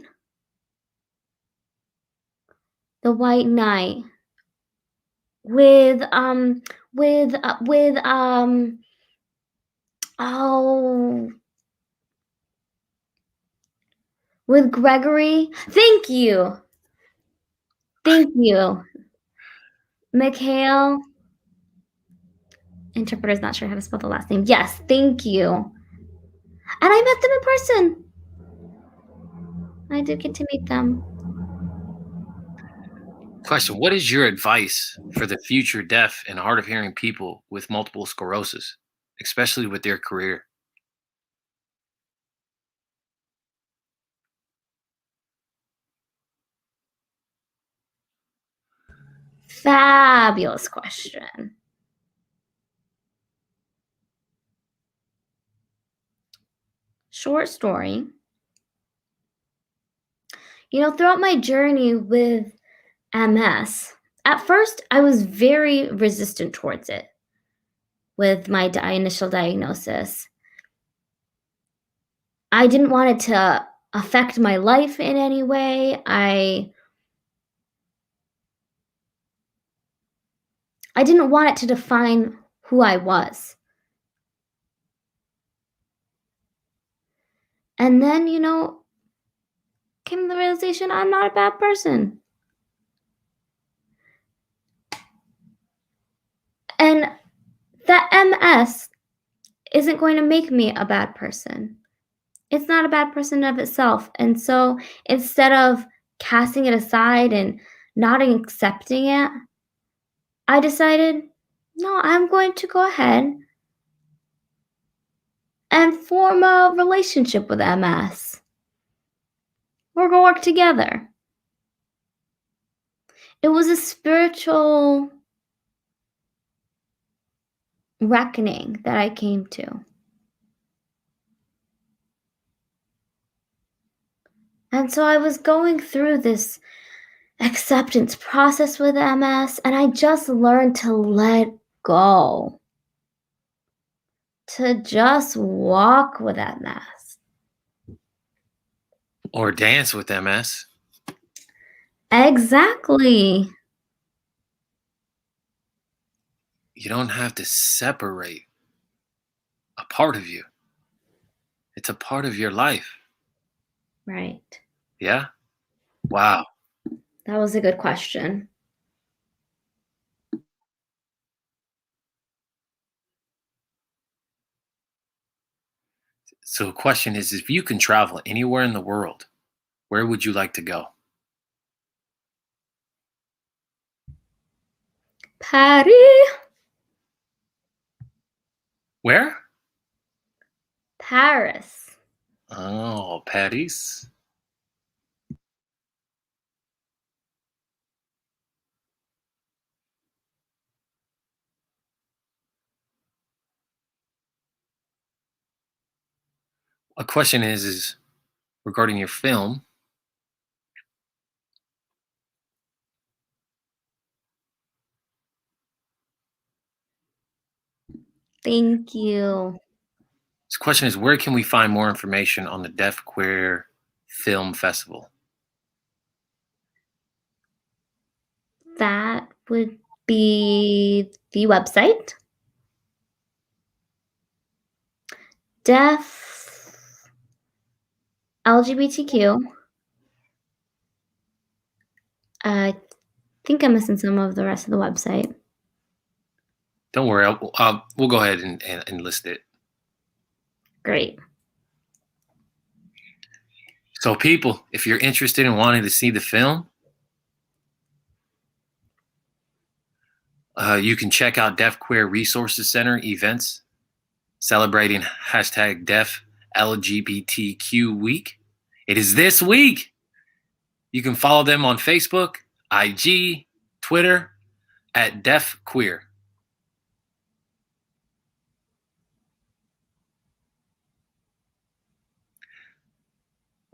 The White Knight, with with uh, with um oh with Gregory. Thank you. Thank you. Mikhail. Interpreter's not sure how to spell the last name. Yes, thank you. And I met them in person. I did get to meet them. Question: what is your advice for the future deaf and hard of hearing people with multiple sclerosis, especially with their career? Fabulous question. Short story. Throughout my journey with MS, at first I was very resistant towards it with my initial diagnosis. I didn't want it to affect my life in any way. I didn't want it to define who I was. And then, came the realization I'm not a bad person. And that MS isn't going to make me a bad person. It's not a bad person of itself. And so instead of casting it aside and not accepting it, I decided, no, I'm going to go ahead and form a relationship with MS. We're going to work together. It was a spiritual reckoning that I came to. And so I was going through this acceptance process with MS, and I just learned to let go, to just walk with MS. Or dance with MS. Exactly. You don't have to separate a part of you. It's a part of your life. Right. Yeah? Wow. That was a good question. So the question is, if you can travel anywhere in the world, where would you like to go? Patty. Where? Paris. Oh, Paris. A question is regarding your film. Thank you. This question is, where can we find more information on the Deaf Queer Film Festival? That would be the website. Deaf LGBTQ. I think I'm missing some of the rest of the website. Don't worry, we'll go ahead and list it. Great. So people, if you're interested in wanting to see the film, you can check out Deaf Queer Resources Center events celebrating hashtag Deaf LGBTQ Week. It is this week. You can follow them on Facebook, IG, Twitter at Deaf Queer.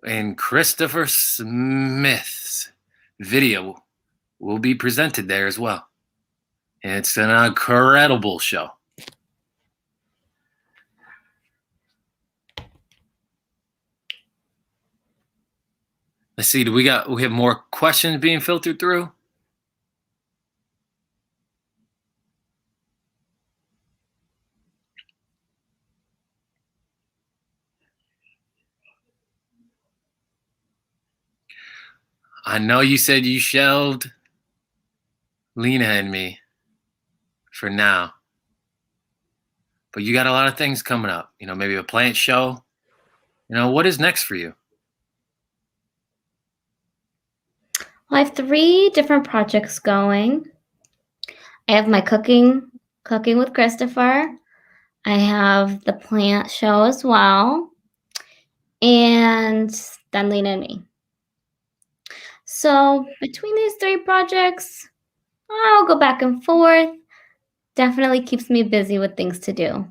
And Christopher Smith's video will be presented there as well. And it's an incredible show. Let's see, we have more questions being filtered through? I know you said you shelved Lena and Me for now, but you got a lot of things coming up. You know, maybe a plant show. You know, what is next for you? Well, I have 3 different projects going. I have my cooking with Christopher. I have the plant show as well. And then Lena and Me. So between these 3 projects, I'll go back and forth. Definitely keeps me busy with things to do.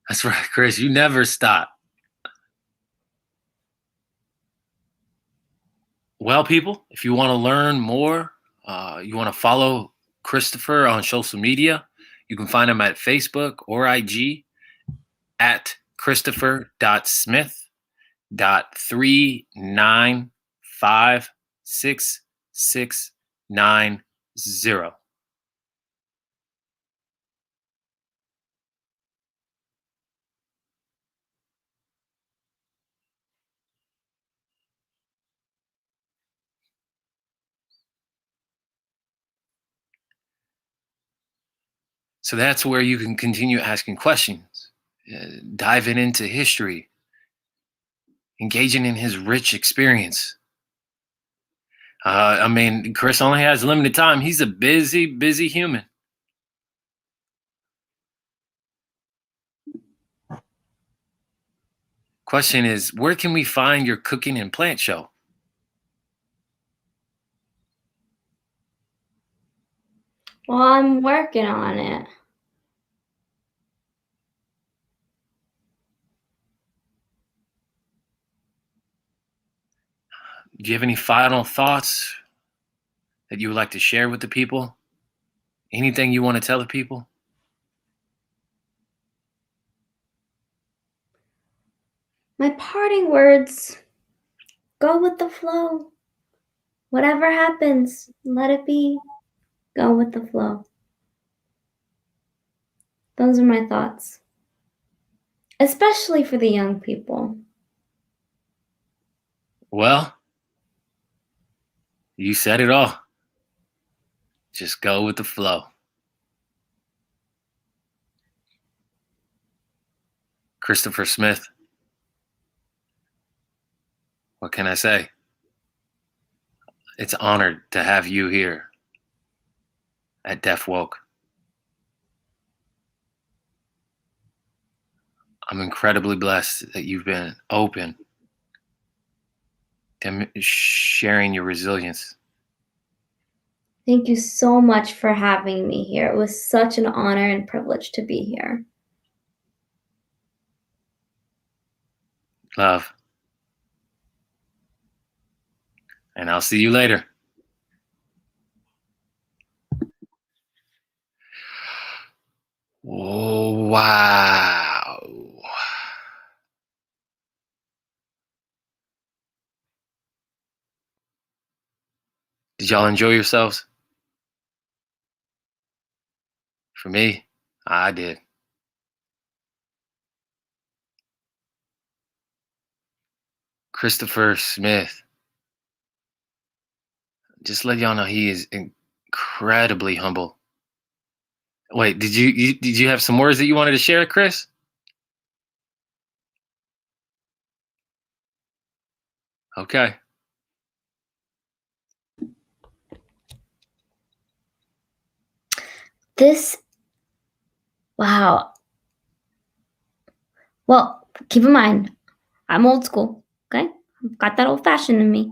That's right, Chris. You never stop. Well, people, if you want to learn more, you want to follow Christopher on social media, you can find him at Facebook or IG at Christopher.smith.3956690. So that's where you can continue asking questions, diving into history, engaging in his rich experience. I mean, Chris only has limited time. He's a busy, busy human. Question is, where can we find your cooking and plant show? Well, I'm working on it. Do you have any final thoughts that you would like to share with the people? Anything you want to tell the people? My parting words, go with the flow. Whatever happens, let it be. Go with the flow. Those are my thoughts, especially for the young people. Well, you said it all. Just go with the flow. Christopher Smith, what can I say? It's honored to have you here at Deaf Woke. I'm incredibly blessed that you've been open to sharing your resilience. Thank you so much for having me here. It was such an honor and privilege to be here. Love. And I'll see you later. Oh, wow. Did y'all enjoy yourselves? For me, I did. Christopher Smith. Just let y'all know he is incredibly humble. Wait, did you have some words that you wanted to share, Chris? Okay. Wow. Well, keep in mind, I'm old school, okay? I've got that old fashioned in me.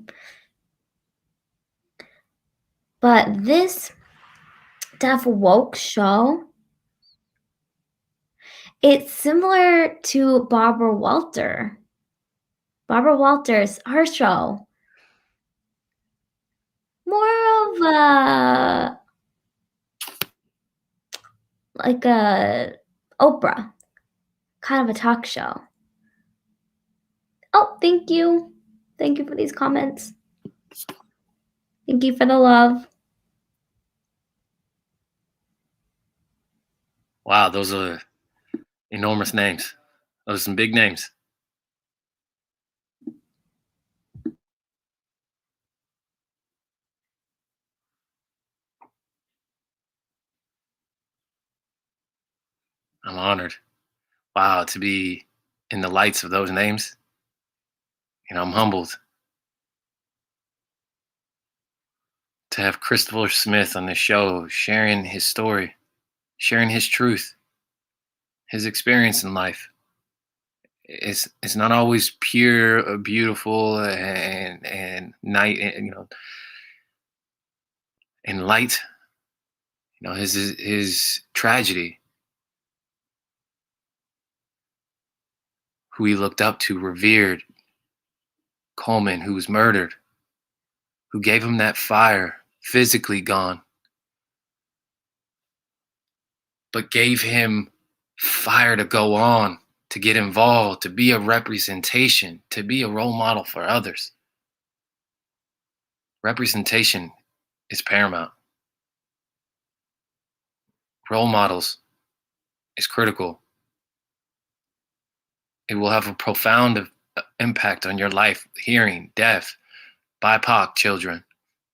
But this Deaf Woke show, it's similar to Barbara Walters, her show. More of like a Oprah, kind of a talk show. Oh, thank you. Thank you for these comments. Thank you for the love. Wow, those are enormous names. Those are some big names. I'm honored. Wow, to be in the lights of those names. I'm humbled to have Christopher Smith on this show, sharing his story, sharing his truth, his experience in life. It's not always pure, beautiful, and night, and and light. His tragedy, who he looked up to, revered, Coleman, who was murdered, who gave him that fire, physically gone, but gave him fire to go on, to get involved, to be a representation, to be a role model for others. Representation is paramount. Role models is critical. It will have a profound impact on your life. Hearing, deaf, BIPOC children,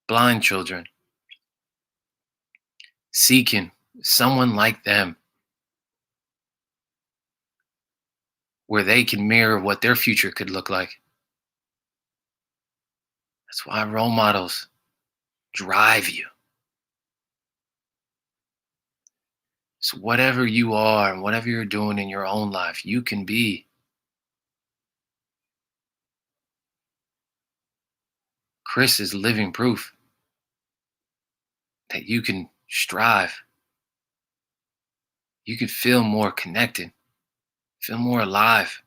blind children, seeking someone like them where they can mirror what their future could look like. That's why role models drive you. So whatever you are and whatever you're doing in your own life, you can be. Chris is living proof that you can strive. You can feel more connected, feel more alive.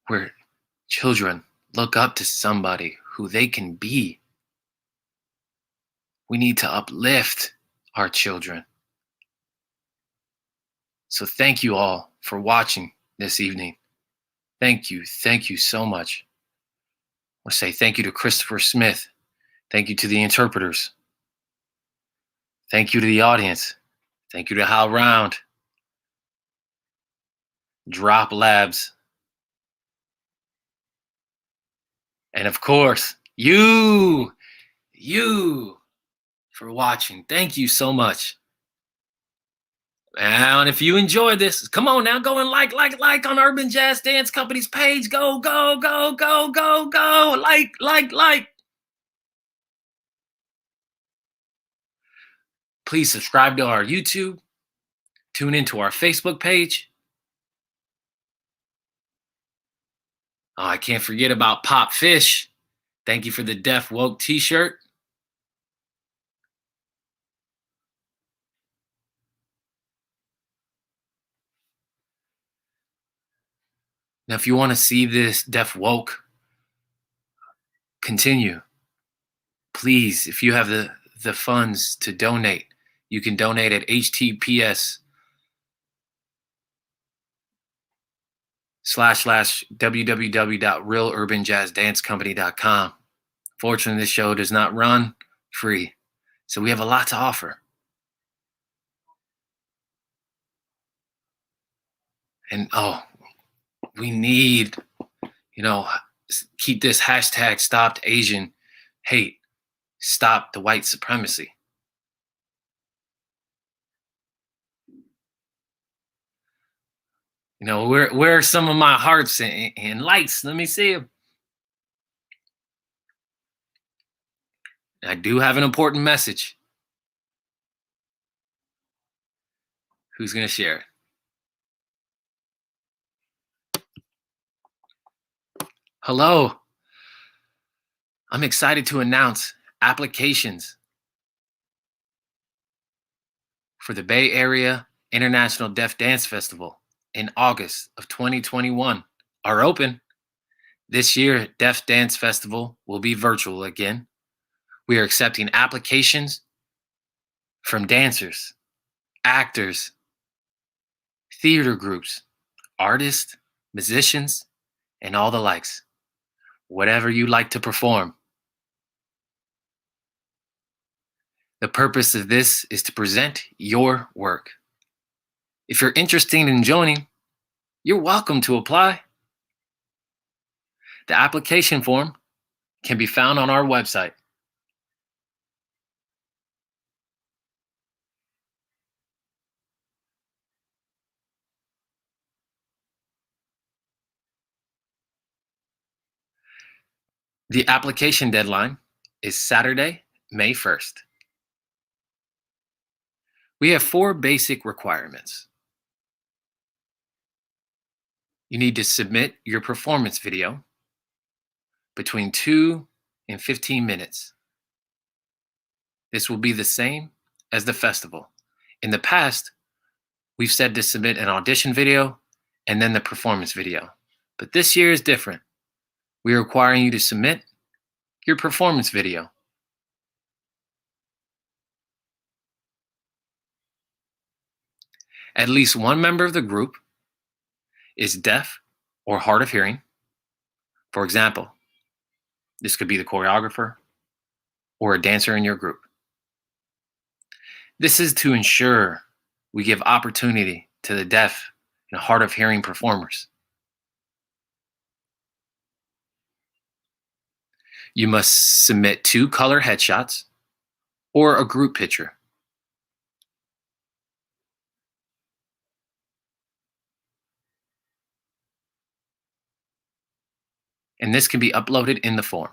where children look up to somebody who they can be. We need to uplift our children. So thank you all for watching this evening. Thank you so much. I want to say thank you to Christopher Smith. Thank you to the interpreters. Thank you to the audience. Thank you to Hal Round, Drop Labs, and of course, you for watching. Thank you so much. And if you enjoyed this, come on now, go and like on Urban Jazz Dance Company's page. Go. Like. Please subscribe to our YouTube. Tune into our Facebook page. Oh, I can't forget about Pop Fish. Thank you for the Deaf Woke t-shirt. Now, if you want to see this Deaf Woke continue, please, if you have the funds to donate, you can donate at https://www.realurbanjazzdancecompany.com. Fortunately, this show does not run free, so we have a lot to offer. And we need, keep this hashtag stopped Asian hate, stop the white supremacy. Where are some of my hearts and lights? Let me see them. I do have an important message. Who's going to share it? Hello. I'm excited to announce applications for the Bay Area International Deaf Dance Festival in August of 2021 are open. This year, Deaf Dance Festival will be virtual again. We are accepting applications from dancers, actors, theater groups, artists, musicians, and all the likes. Whatever you like to perform. The purpose of this is to present your work. If you're interested in joining, you're welcome to apply. The application form can be found on our website. The application deadline is Saturday, May 1st. We have 4 basic requirements. You need to submit your performance video between 2 and 15 minutes. This will be the same as the festival. In the past, we've said to submit an audition video and then the performance video. But this year is different. We are requiring you to submit your performance video. At least one member of the group is deaf or hard of hearing. For example, this could be the choreographer or a dancer in your group. This is to ensure we give opportunity to the deaf and hard of hearing performers. You must submit 2 color headshots or a group picture. And this can be uploaded in the form.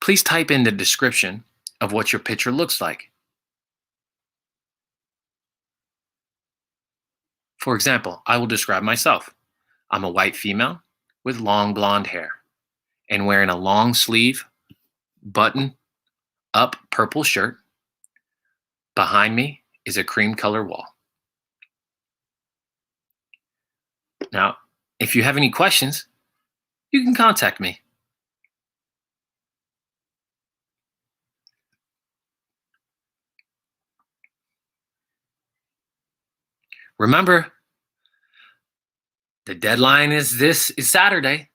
Please type in the description of what your picture looks like. For example, I will describe myself. I'm a white female with long blonde hair and wearing a long sleeve, button up purple shirt. Behind me is a cream color wall. Now, if you have any questions, you can contact me. Remember, the deadline is Saturday,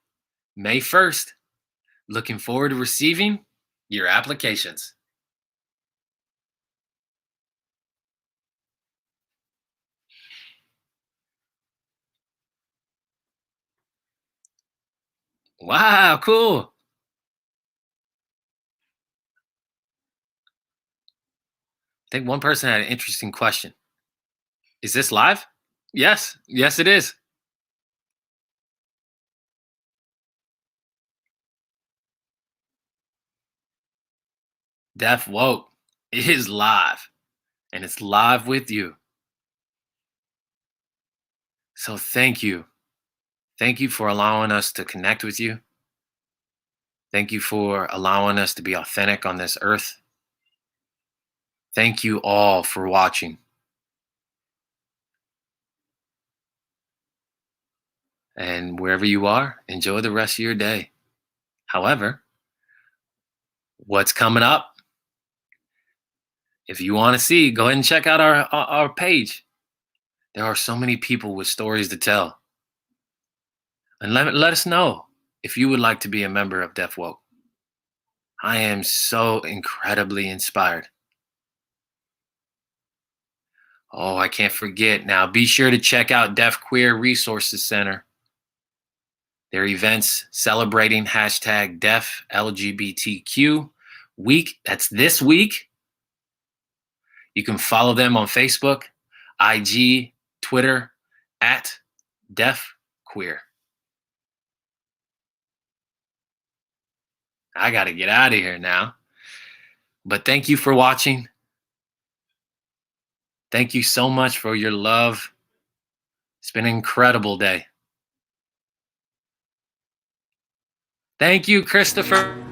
May 1st. Looking forward to receiving your applications. Wow, cool. I think one person had an interesting question. Is this live? Yes, yes, it is. Deaf Woke is live, and it's live with you. So thank you. Thank you for allowing us to connect with you. Thank you for allowing us to be authentic on this earth. Thank you all for watching. And wherever you are, enjoy the rest of your day. However, what's coming up? If you want to see, go ahead and check out our page. There are so many people with stories to tell. And let us know if you would like to be a member of Deaf Woke. I am so incredibly inspired. Oh, I can't forget. Now, be sure to check out Deaf Queer Resources Center. Their events celebrating hashtag Deaf LGBTQ week. That's this week. You can follow them on Facebook, IG, Twitter, at Deaf Queer. I got to get out of here now. But thank you for watching. Thank you so much for your love. It's been an incredible day. Thank you, Christopher.